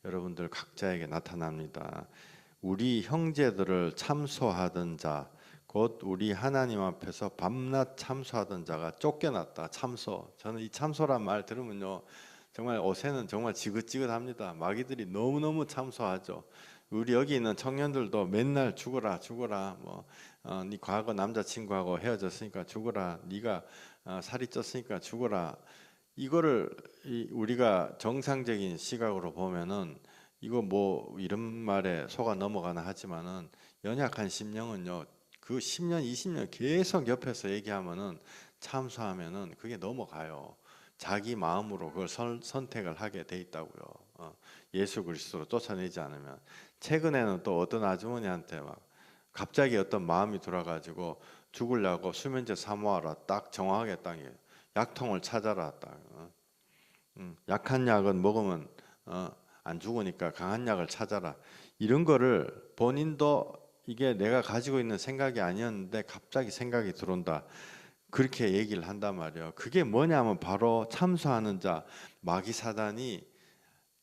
여러분들 각자에게 나타납니다. 우리 형제들을 참소하던 자, 곧 우리 하나님 앞에서 밤낮 참소하던 자가 쫓겨났다. 참소. 저는 이 참소란 말 들으면요, 정말 옷에는 정말 지긋지긋합니다. 마귀들이 너무너무 참소하죠. 우리 여기 있는 청년들도 맨날 죽어라 죽어라 네 과거 남자친구하고 헤어졌으니까 죽어라, 네가 살이 쪘으니까 죽어라. 이거를 우리가 정상적인 시각으로 보면은 이거 뭐 이런 말에 속아 넘어가나 하지만은 연약한 심령은요, 그 10년 20년 계속 옆에서 얘기하면은 참수하면은 그게 넘어가요. 자기 마음으로 그걸 선택을 하게 돼 있다고요. 예수 그리스도로 쫓아내지 않으면. 최근에는 또 어떤 아주머니한테 막 갑자기 어떤 마음이 들어가지고 죽으려고 수면제 사모하라, 딱 정확하게 딱 약통을 찾아라, 딱. 약한 약은 먹으면 안 죽으니까 강한 약을 찾아라. 이런 거를 본인도 이게 내가 가지고 있는 생각이 아니었는데 갑자기 생각이 들어온다, 그렇게 얘기를 한단 말이에요. 그게 뭐냐면 바로 참소하는 자, 마귀 사단이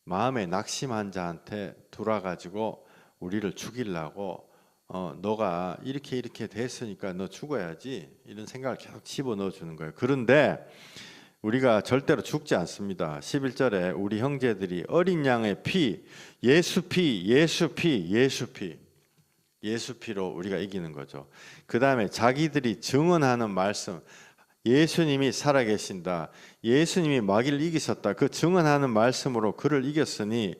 마음에 낙심한 자한테 돌아가지고 우리를 죽이려고 너가 이렇게 이렇게 됐으니까 너 죽어야지, 이런 생각을 계속 집어넣어 주는 거예요. 그런데 우리가 절대로 죽지 않습니다. 11절에 우리 형제들이 어린 양의 피, 예수 피, 예수 피, 예수 피, 예수 피로 우리가 이기는 거죠. 그 다음에 자기들이 증언하는 말씀, 예수님이 살아계신다, 예수님이 마귀를 이기셨다, 그 증언하는 말씀으로 그를 이겼으니,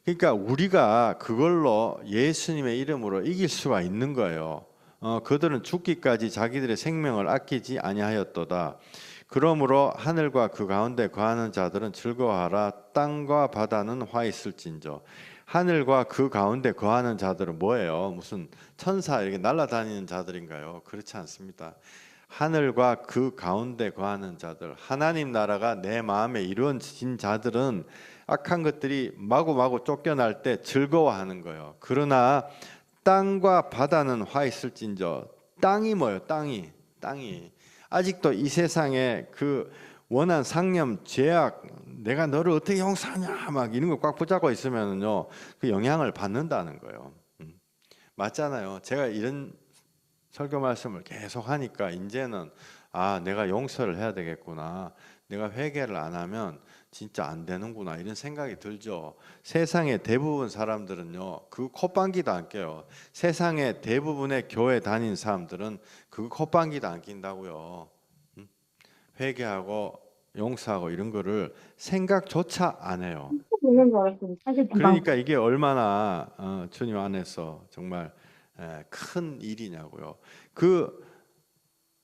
그러니까 우리가 그걸로 예수님의 이름으로 이길 수가 있는 거예요. 그들은 죽기까지 자기들의 생명을 아끼지 아니하였도다. 그러므로 하늘과 그 가운데 거하는 자들은 즐거워하라. 땅과 바다는 화 있을진저. 하늘과 그 가운데 거하는 자들은 뭐예요? 무슨 천사 이렇게 날아다니는 자들인가요? 그렇지 않습니다. 하늘과 그 가운데 거하는 자들, 하나님 나라가 내 마음에 이루어진 자들은 악한 것들이 마구마구 쫓겨날 때 즐거워하는 거예요. 그러나 땅과 바다는 화 있을진저. 땅이 뭐예요? 땅이 아직도 이 세상에 그 원한 상념, 죄악, 내가 너를 어떻게 용서하냐 막 이런 거 꽉 붙잡고 있으면요, 그 영향을 받는다는 거예요. 맞잖아요. 제가 이런 설교 말씀을 계속 하니까 이제는 내가 용서를 해야 되겠구나, 내가 회개를 안 하면 진짜 안 되는구나, 이런 생각이 들죠. 세상의 대부분 사람들은요, 그 콧방귀도 안 껴요. 세상의 대부분의 교회 다닌 사람들은 그 콧방귀도 안 낀다고요. 회개하고 용서하고 이런 거를 생각조차 안 해요. 있는 줄 알았어요. 사실 그러니까 이게 얼마나 주님 안에서 정말 큰 일이냐고요. 그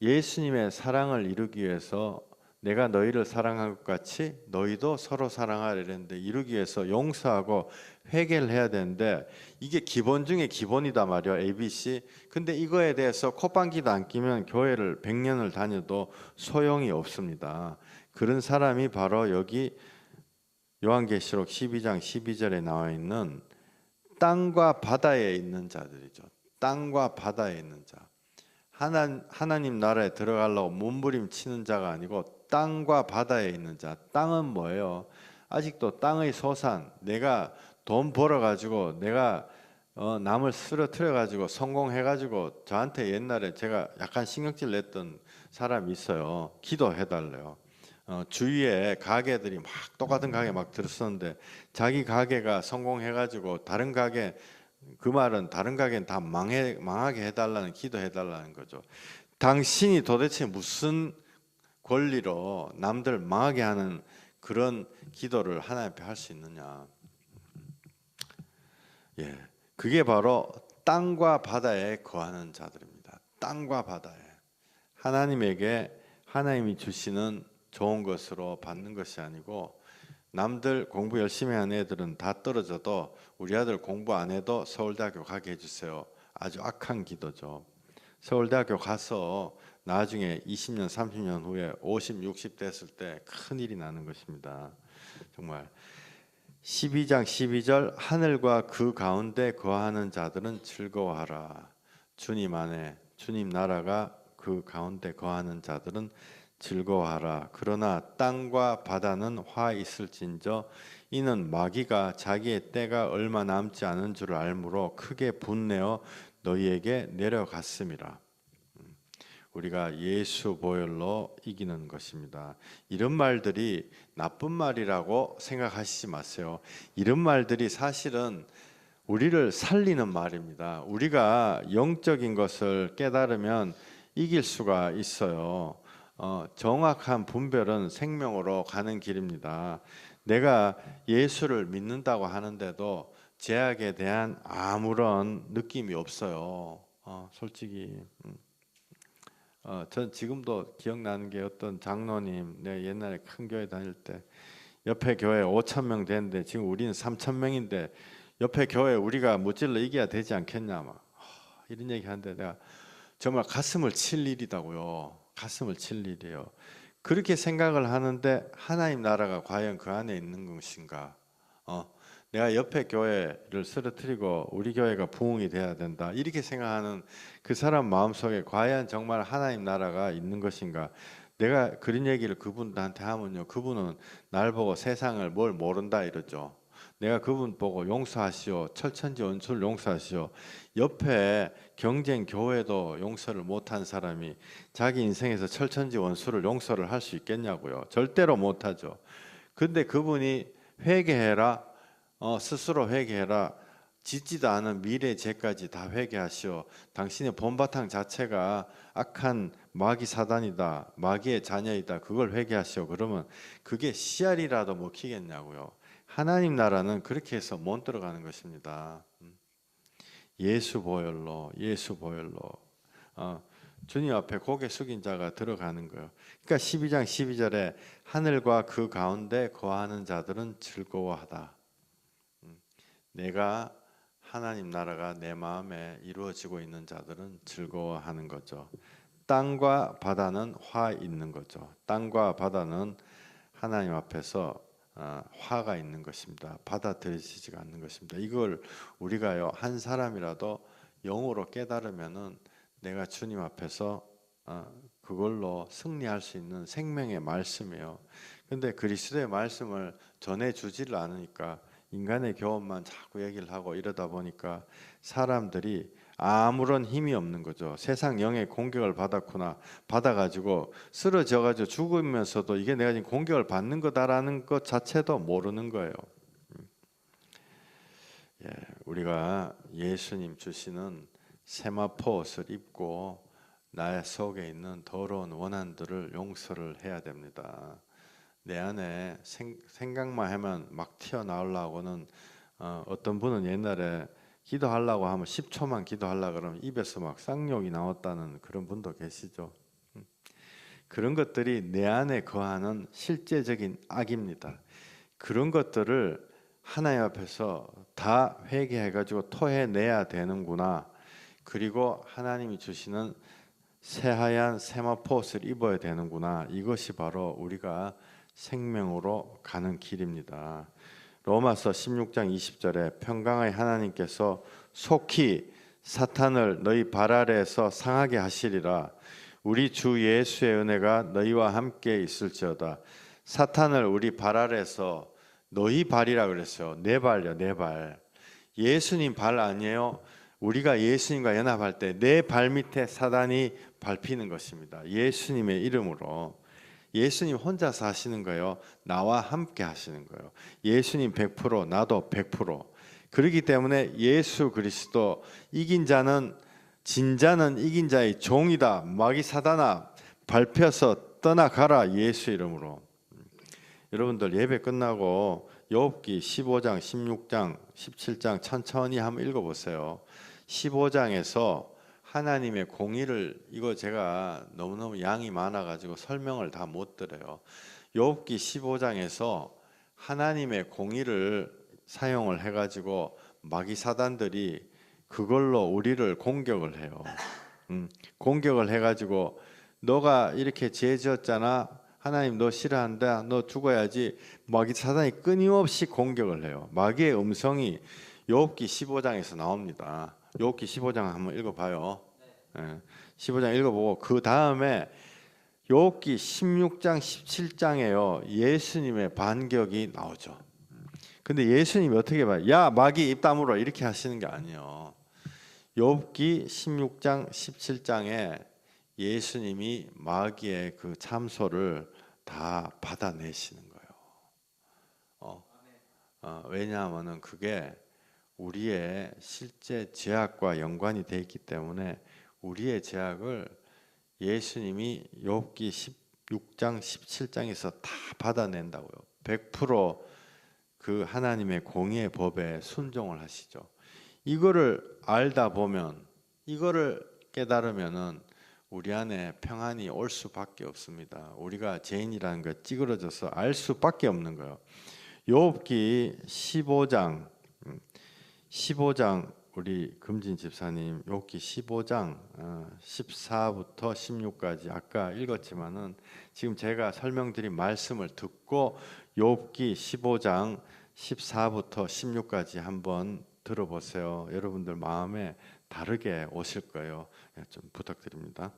예수님의 사랑을 이루기 위해서 내가 너희를 사랑한 것 같이 너희도 서로 사랑하라 이랬는데, 이루기 위해서 용서하고 회개를 해야 되는데 이게 기본 중에 기본이다 말이야, ABC. 근데 이거에 대해서 콧방귀도 안 끼면 교회를 100년을 다녀도 소용이 없습니다. 그런 사람이 바로 여기 요한계시록 12장 12절에 나와 있는 땅과 바다에 있는 자들이죠. 땅과 바다에 있는 자. 하나님 나라에 들어가려고 몸부림치는 자가 아니고 땅과 바다에 있는 자. 땅은 뭐예요? 아직도 땅의 소산, 내가 돈 벌어가지고 내가 남을 쓰러뜨려가지고 성공해가지고, 저한테 옛날에 제가 약간 신경질 냈던 사람이 있어요. 기도해달래요. 주위에 가게들이 막 똑같은 가게 막 들었었는데 자기 가게가 성공해가지고 다른 가게, 그 말은 다른 가게는 다 망하게 해달라는, 기도해달라는 거죠. 당신이 도대체 무슨 권리로 남들 망하게 하는 그런 기도를 하나님 앞에 할 수 있느냐. 그게 바로 땅과 바다에 거하는 자들입니다. 땅과 바다에 하나님에게 하나님이 주시는 좋은 것으로 받는 것이 아니고, 남들 공부 열심히 하는 애들은 다 떨어져도 우리 아들 공부 안 해도 서울대학교 가게 해주세요. 아주 악한 기도죠. 서울대학교 가서 나중에 20년 30년 후에 50, 60 됐을 때 큰일이 나는 것입니다. 정말 12장 12절 하늘과 그 가운데 거하는 자들은 즐거워하라. 주님 안에, 주님 나라가 그 가운데 거하는 자들은 즐거워하라. 그러나 땅과 바다는 화 있을진저 이는 마귀가 자기의 때가 얼마 남지 않은 줄 알므로 크게 분내어 너희에게 내려갔음이라. 우리가 예수 보혈로 이기는 것입니다. 이런 말들이 나쁜 말이라고 생각하시지 마세요. 이런 말들이 사실은 우리를 살리는 말입니다. 우리가 영적인 것을 깨달으면 이길 수가 있어요. 정확한 분별은 생명으로 가는 길입니다. 내가 예수를 믿는다고 하는데도 죄악에 대한 아무런 느낌이 없어요. 솔직히 전 지금도 기억나는 게 어떤 장로님, 내가 옛날에 큰 교회 다닐 때 옆에 교회 5천 명 되는데 지금 우리는 3천 명인데 옆에 교회 우리가 무찔러 이겨야 되지 않겠냐 막 이런 얘기 하는데 내가 정말 가슴을 칠 일이다고요. 가슴을 칠 일이에요. 그렇게 생각을 하는데 하나님 나라가 과연 그 안에 있는 것인가? 내가 옆에 교회를 쓰러뜨리고 우리 교회가 부흥이 돼야 된다 이렇게 생각하는 그 사람 마음속에 과연 정말 하나님 나라가 있는 것인가? 내가 그런 얘기를 그분한테 하면요, 그분은 날 보고 세상을 뭘 모른다 이러죠. 내가 그분 보고 용서하시오, 철천지 원수를 용서하시오. 옆에 경쟁 교회도 용서를 못한 사람이 자기 인생에서 철천지 원수를 용서를 할 수 있겠냐고요. 절대로 못하죠. 근데 그분이 회개해라, 스스로 회개해라, 짓지도 않은 미래 죄까지 다 회개하시오. 당신의 본바탕 자체가 악한 마귀 사단이다, 마귀의 자녀이다, 그걸 회개하시오. 그러면 그게 씨알이라도 먹히겠냐고요. 하나님 나라는 그렇게 해서 못 들어가는 것입니다. 예수 보혈로, 예수 보혈로 주님 앞에 고개 숙인 자가 들어가는 거예요. 그러니까 12장 12절에 하늘과 그 가운데 거하는 자들은 즐거워하다. 내가 하나님 나라가 내 마음에 이루어지고 있는 자들은 즐거워하는 거죠. 땅과 바다는 화 있는 거죠. 땅과 바다는 하나님 앞에서 화가 있는 것입니다. 받아들여지지가 않는 것입니다. 이걸 우리가요, 한 사람이라도 영으로 깨달으면은 내가 주님 앞에서 그걸로 승리할 수 있는 생명의 말씀이에요. 근데 그리스도의 말씀을 전해주지를 않으니까 인간의 경험만 자꾸 얘기를 하고 이러다 보니까 사람들이 아무런 힘이 없는 거죠. 세상 영의 공격을 받아가지고 쓰러져가지고 죽으면서도 이게 내가 지금 공격을 받는 거다라는 것 자체도 모르는 거예요. 우리가 예수님 주시는 세마포 옷을 입고 나 속에 있는 더러운 원한들을 용서를 해야 됩니다. 내 안에 생각만 하면 막 튀어나오려고는 어떤 분은 옛날에 기도하려고 하면 10초만 기도하려고 그러면 입에서 막 쌍욕이 나왔다는 그런 분도 계시죠. 그런 것들이 내 안에 거하는 실제적인 악입니다. 그런 것들을 하나님 앞에서 다 회개해가지고 토해내야 되는구나. 그리고 하나님이 주시는 새하얀 세마포옷을 입어야 되는구나. 이것이 바로 우리가 생명으로 가는 길입니다. 로마서 16장 20절에 평강의 하나님께서 속히 사탄을 너희 발 아래에서 상하게 하시리라. 우리 주 예수의 은혜가 너희와 함께 있을지어다. 사탄을 우리 발 아래에서, 너희 발이라 그랬어요. 내 발요, 내 발. 예수님 발 아니에요. 우리가 예수님과 연합할 때 내 발 밑에 사단이 밟히는 것입니다. 예수님의 이름으로. 예수님 혼자서 하시는 거예요. 나와 함께 하시는 거예요. 예수님 100%, 나도 100%. 그렇기 때문에 예수 그리스도, 이긴 자는, 진자는 이긴 자의 종이다. 마귀 사단아 밟혀서 떠나가라. 예수 이름으로. 여러분들 예배 끝나고 욥기 15장, 16장, 17장 천천히 한번 읽어보세요. 15장에서 하나님의 공의를, 이거 제가 너무너무 양이 많아가지고 설명을 다 못 드려요. 욥기 15장에서 하나님의 공의를 사용을 해가지고 마귀 사단들이 그걸로 우리를 공격을 해요. 공격을 해가지고 너가 이렇게 죄 지었잖아. 하나님 너 싫어한다. 너 죽어야지. 마귀 사단이 끊임없이 공격을 해요. 마귀의 음성이 욥기 15장에서 나옵니다. 욥기 15장 한번 읽어봐요. 15장 읽어보고 그 다음에 욥기 16장 17장에요. 예수님의 반격이 나오죠. 근데 예수님이 어떻게 봐요? 야 마귀 입 다물어 이렇게 하시는 게 아니에요. 욥기 16장 17장에 예수님이 마귀의 그 참소를 다 받아내시는 거예요. 왜냐하면은 그게 우리의 실제 죄악과 연관이 돼 있기 때문에 우리의 죄악을 예수님이 욥기 16장 17장에서 다 받아낸다고요. 100%그 하나님의 공의의 법에 순종을 하시죠. 이거를 알다 보면, 이거를 깨달으면은 우리 안에 평안이 올 수밖에 없습니다. 우리가 죄인이라는 걸 찌그러져서 알 수밖에 없는 거예요. 욥기 15장 우리 금진 집사님 욥기 15장 14부터 16까지 아까 읽었지만은 지금 제가 설명드린 말씀을 듣고 욥기 15장 14부터 16까지 한번 들어보세요. 여러분들 마음에 다르게 오실 거예요. 좀 부탁드립니다.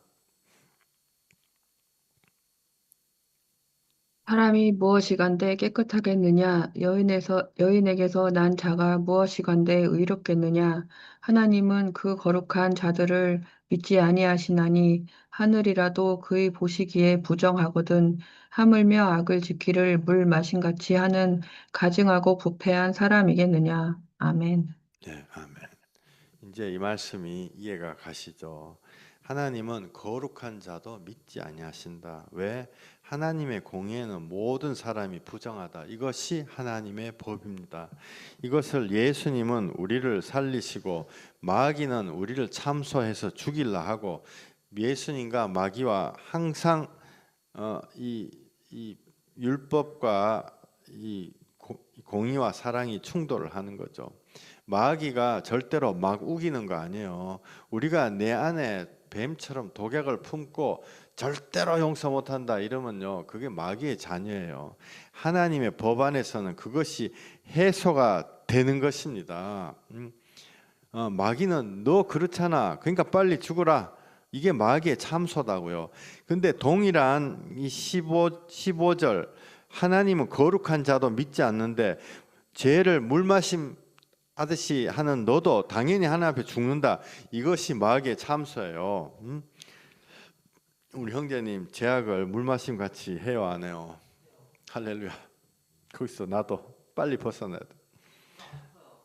사람이 무엇이간데 깨끗하겠느냐? 여인에게서 난 자가 무엇이간데 의롭겠느냐? 하나님은 그 거룩한 자들을 믿지 아니하시나니 하늘이라도 그의 보시기에 부정하거든. 하물며 악을 지키를 물 마신같이 하는 가증하고 부패한 사람이겠느냐? 아멘. 네, 아멘. 이제 이 말씀이 이해가 가시죠? 하나님은 거룩한 자도 믿지 아니하신다. 왜? 하나님의 공의에는 모든 사람이 부정하다. 이것이 하나님의 법입니다. 이것을 예수님은 우리를 살리시고 마귀는 우리를 참소해서 죽이려 하고 예수님과 마귀와 항상 이 율법과 이 공의와 사랑이 충돌을 하는 거죠. 마귀가 절대로 막 우기는 거 아니에요. 우리가 내 안에 뱀처럼 독약을 품고 절대로 용서 못한다 이러면요, 그게 마귀의 자녀예요. 하나님의 법 안에서는 그것이 해소가 되는 것입니다. 마귀는 너 그렇잖아, 그러니까 빨리 죽어라, 이게 마귀의 참소다고요. 근데 동일한 이 15절 하나님은 거룩한 자도 믿지 않는데 죄를 물마심 하듯이 하는 너도 당연히 하나님 앞에 죽는다. 이것이 마귀의 참소예요. 우리 형제님 죄악을 물마심 같이 해요, 안 해요? 할렐루야. 거기서 나도 빨리 벗어나야 돼.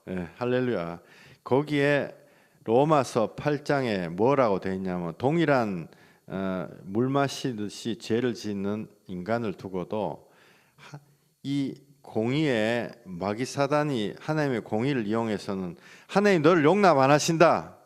네, 할렐루야. 거기에 로마서 8장에 뭐라고 되어 있냐면 동일한 물 마시듯이 죄를 짓는 인간을 두고도 이 공의의 마귀 사단이 하나님의 공의를 이용해서는 하나님 너를 용납 안 하신다.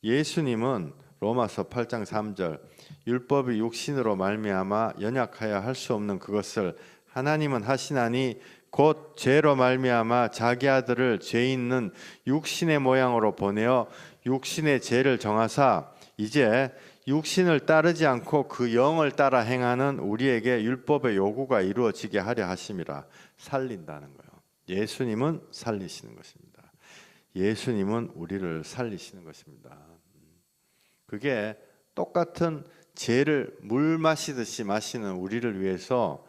예수님은 로마서 8장 3절 율법이 육신으로 말미암아 연약하여 할 수 없는 그것을 하나님은 하시나니 곧 죄로 말미암아 자기 아들을 죄 있는 육신의 모양으로 보내어 육신의 죄를 정하사 이제 육신을 따르지 않고 그 영을 따라 행하는 우리에게 율법의 요구가 이루어지게 하려 하심이라. 살린다는 거예요. 예수님은 살리시는 것입니다. 예수님은 우리를 살리시는 것입니다. 그게 똑같은 죄를 물 마시듯이 마시는 우리를 위해서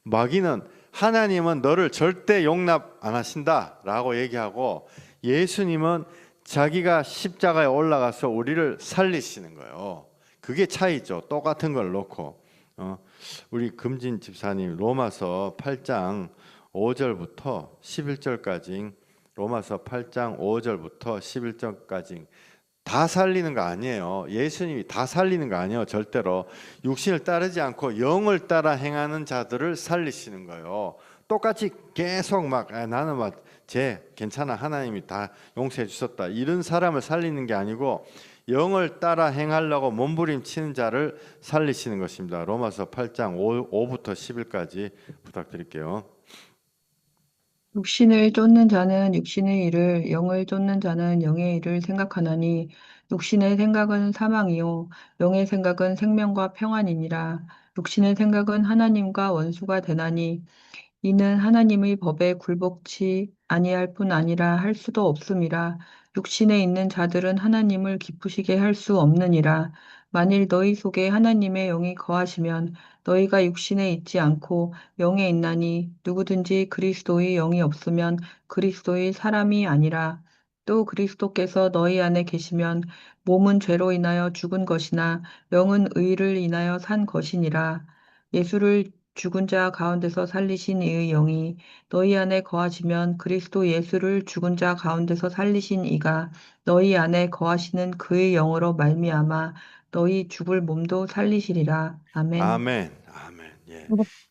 마귀는 하나님은 너를 절대 용납 안 하신다라고 얘기하고 예수님은 자기가 십자가에 올라가서 우리를 살리시는 거예요. 그게 차이죠. 똑같은 걸 놓고 우리 금진 집사님 로마서 8장 5절부터 11절까지 로마서 8장 5절부터 11절까지 다 살리는 거 아니에요. 예수님이 다 살리는 거 아니에요. 절대로 육신을 따르지 않고 영을 따라 행하는 자들을 살리시는 거예요. 똑같이 계속 막 나는 막 죄 괜찮아, 하나님이 다 용서해 주셨다, 이런 사람을 살리는 게 아니고 영을 따라 행하려고 몸부림치는 자를 살리시는 것입니다. 로마서 8장 5부터 10일까지 부탁드릴게요. 육신을 쫓는 자는 육신의 일을, 영을 쫓는 자는 영의 일을 생각하나니 육신의 생각은 사망이요 영의 생각은 생명과 평안이니라. 육신의 생각은 하나님과 원수가 되나니 이는 하나님의 법에 굴복치 아니할 뿐 아니라 할 수도 없음이라. 육신에 있는 자들은 하나님을 기쁘시게 할 수 없느니라. 만일 너희 속에 하나님의 영이 거하시면 너희가 육신에 있지 않고 영에 있나니 누구든지 그리스도의 영이 없으면 그리스도의 사람이 아니라. 또 그리스도께서 너희 안에 계시면 몸은 죄로 인하여 죽은 것이나 영은 의를 인하여 산 것이니라. 예수를 죽은 자 가운데서 살리신 이의 영이 너희 안에 거하시면 그리스도 예수를 죽은 자 가운데서 살리신 이가 너희 안에 거하시는 그의 영으로 말미암아 너희 죽을 몸도 살리시리라. 아멘. 아멘. 아멘. 예.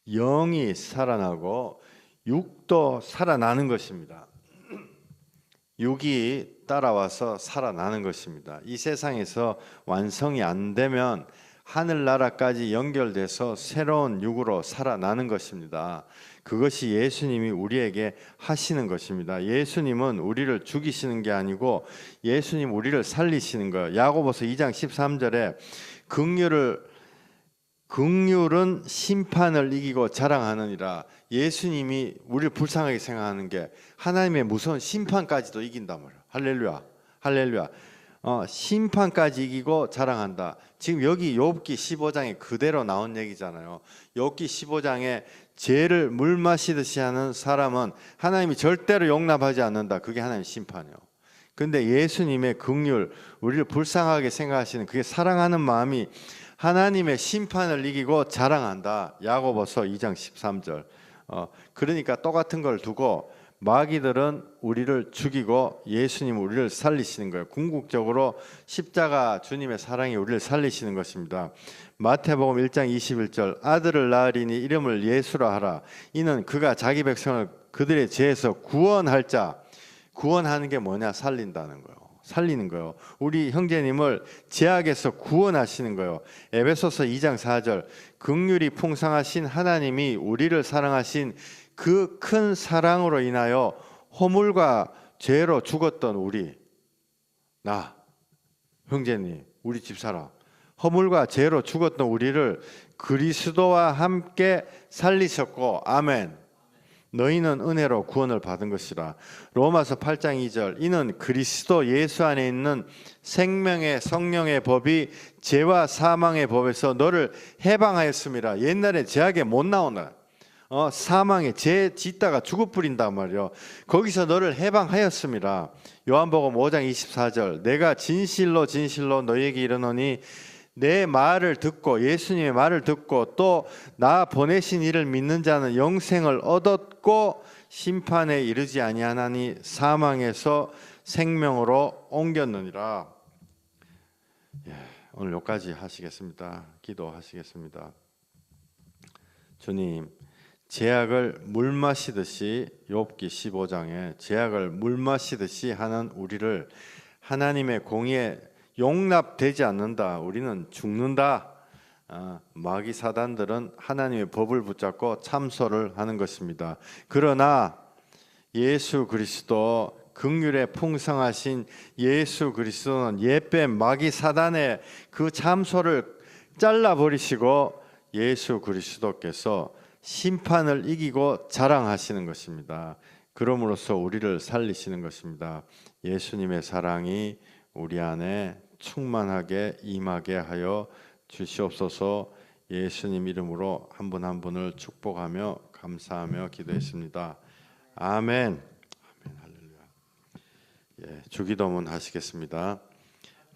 영이 살아나고 육도 살아나는 것입니다. 육이 따라와서 살아나는 것입니다. 이 세상에서 완성이 안 되면 하늘나라까지 연결돼서 새로운 육으로 살아나는 것입니다. 그것이 예수님이 우리에게 하시는 것입니다. 예수님은 우리를 죽이시는 게 아니고 예수님 우리를 살리시는 거예요. 야고보서 2장 13절에 긍휼은 심판을 이기고 자랑하느니라. 예수님이 우리를 불쌍하게 생각하는 게 하나님의 무서운 심판까지도 이긴단 말이에요. 할렐루야. 할렐루야. 심판까지 이기고 자랑한다. 지금 여기 욥기 15장에 그대로 나온 얘기잖아요. 욥기 15장에 죄를 물 마시듯이 하는 사람은 하나님이 절대로 용납하지 않는다. 그게 하나님의 심판이에요. 근데 예수님의 긍휼, 우리를 불쌍하게 생각하시는 그게 사랑하는 마음이 하나님의 심판을 이기고 자랑한다. 야고보서 2장 13절. 그러니까 똑같은 걸 두고 마귀들은 우리를 죽이고 예수님 우리를 살리시는 거예요. 궁극적으로 십자가 주님의 사랑이 우리를 살리시는 것입니다. 마태복음 1장 21절 아들을 낳으리니 이름을 예수라 하라. 이는 그가 자기 백성을 그들의 죄에서 구원할 자. 구원하는 게 뭐냐? 살린다는 거예요. 살리는 거예요. 우리 형제님을 죄악에서 구원하시는 거예요. 에베소서 2장 4절 긍휼이 풍성하신 하나님이 우리를 사랑하신 그 큰 사랑으로 인하여 허물과 죄로 죽었던 우리, 나, 형제님, 우리 집사람, 허물과 죄로 죽었던 우리를 그리스도와 함께 살리셨고, 아멘. 너희는 은혜로 구원을 받은 것이라. 로마서 8장 2절 이는 그리스도 예수 안에 있는 생명의 성령의 법이 죄와 사망의 법에서 너를 해방하였음이라. 옛날에 죄악에 못 나오나 사망에 죄 짓다가 죽어 뿌린단 말이요. 거기서 너를 해방하였음이라. 요한복음 5장 24절 내가 진실로 진실로 너희에게 이르노니 내 말을 듣고 예수님의 말을 듣고 또 나 보내신 이를 믿는 자는 영생을 얻었고 심판에 이르지 아니하나니 사망에서 생명으로 옮겼느니라. 오늘 여기까지 하시겠습니다. 기도하시겠습니다. 주님, 죄악을 물 마시듯이 욥기 15장에 죄악을 물 마시듯이 하는 우리를 하나님의 공의에 용납되지 않는다. 우리는 죽는다. 마귀 사단들은 하나님의 법을 붙잡고 참소를 하는 것입니다. 그러나 예수 그리스도 긍휼에 풍성하신 예수 그리스도는 옛뱀 마귀 사단의 그 참소를 잘라버리시고 예수 그리스도께서 심판을 이기고 자랑하시는 것입니다. 그럼으로써 우리를 살리시는 것입니다. 예수님의 사랑이 우리 안에 충만하게 임하게 하여 주시옵소서. 예수님 이름으로 한 분 한 분을 축복하며 감사하며 기도했습니다. 아멘. 아멘. 할렐루야. 주기도문 하시겠습니다.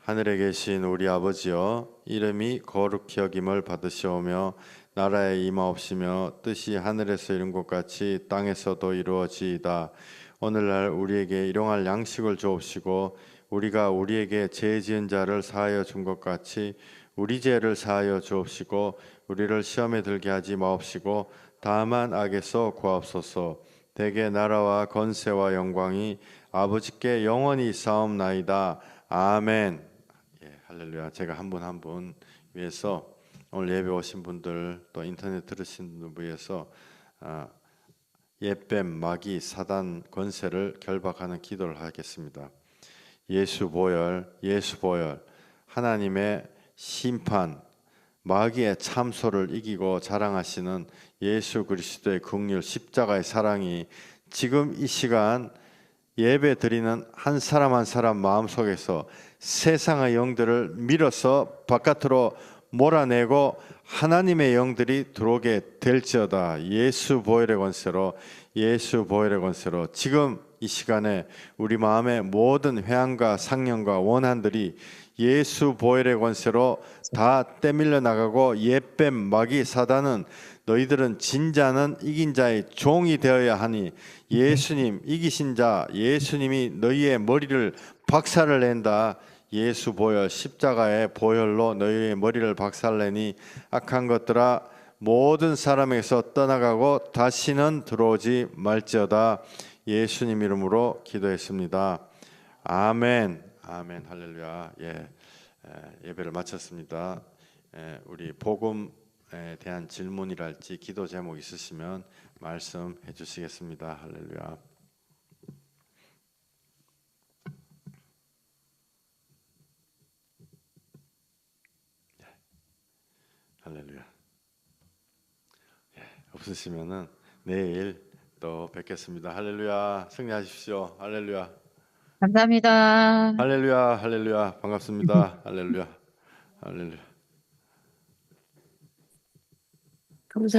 하늘에 계신 우리 아버지여, 이름이 거룩히 여김을 받으시오며 나라에 임하옵시며 뜻이 하늘에서 이룬 것 같이 땅에서도 이루어지이다. 오늘날 우리에게 일용할 양식을 주옵시고 우리가 우리에게 죄 지은 자를 사하여 준 것 같이 우리 죄를 사하여 주옵시고 우리를 시험에 들게 하지 마옵시고 다만 악에서 구하옵소서. 대개 나라와 건세와 영광이 아버지께 영원히 있사옵나이다. 아멘. 할렐루야. 제가 한 분 한 분 위해서 오늘 예배 오신 분들 또 인터넷 들으신 분들 위해서 옛뱀 마귀 사단 권세를 결박하는 기도를 하겠습니다. 예수 보혈, 예수 보혈, 하나님의 심판, 마귀의 참소를 이기고 자랑하시는 예수 그리스도의 긍휼 십자가의 사랑이 지금 이 시간 예배 드리는 한 사람 한 사람 마음속에서 세상의 영들을 밀어서 바깥으로 몰아내고 하나님의 영들이 들어오게 될지어다. 예수 보혈의 권세로, 예수 보혈의 권세로 지금 이 시간에 우리 마음의 모든 회한과 상념과 원한들이 예수 보혈의 권세로 다 떼밀려 나가고 옛뱀 마귀 사단은 너희들은 진자는 이긴 자의 종이 되어야 하니 예수님 이기신 자 예수님이 너희의 머리를 박살을 낸다. 예수 보혈 십자가의 보혈로 너희의 머리를 박살내니 악한 것들아 모든 사람에게서 떠나가고 다시는 들어오지 말지어다. 예수님 이름으로 기도했습니다. 아멘. 아멘. 할렐루야. 예배를 마쳤습니다. 우리 복음에 대한 질문이랄지 기도 제목 있으시면 말씀해 주시겠습니다. 할렐루야. 할렐루야. 없으시면은 내일 또 뵙겠습니다. 할렐루야. 승리하십시오. 할렐루야. 감사합니다. 할렐루야. 할렐루야. 반갑습니다. 할렐루야. 할렐루야. 감사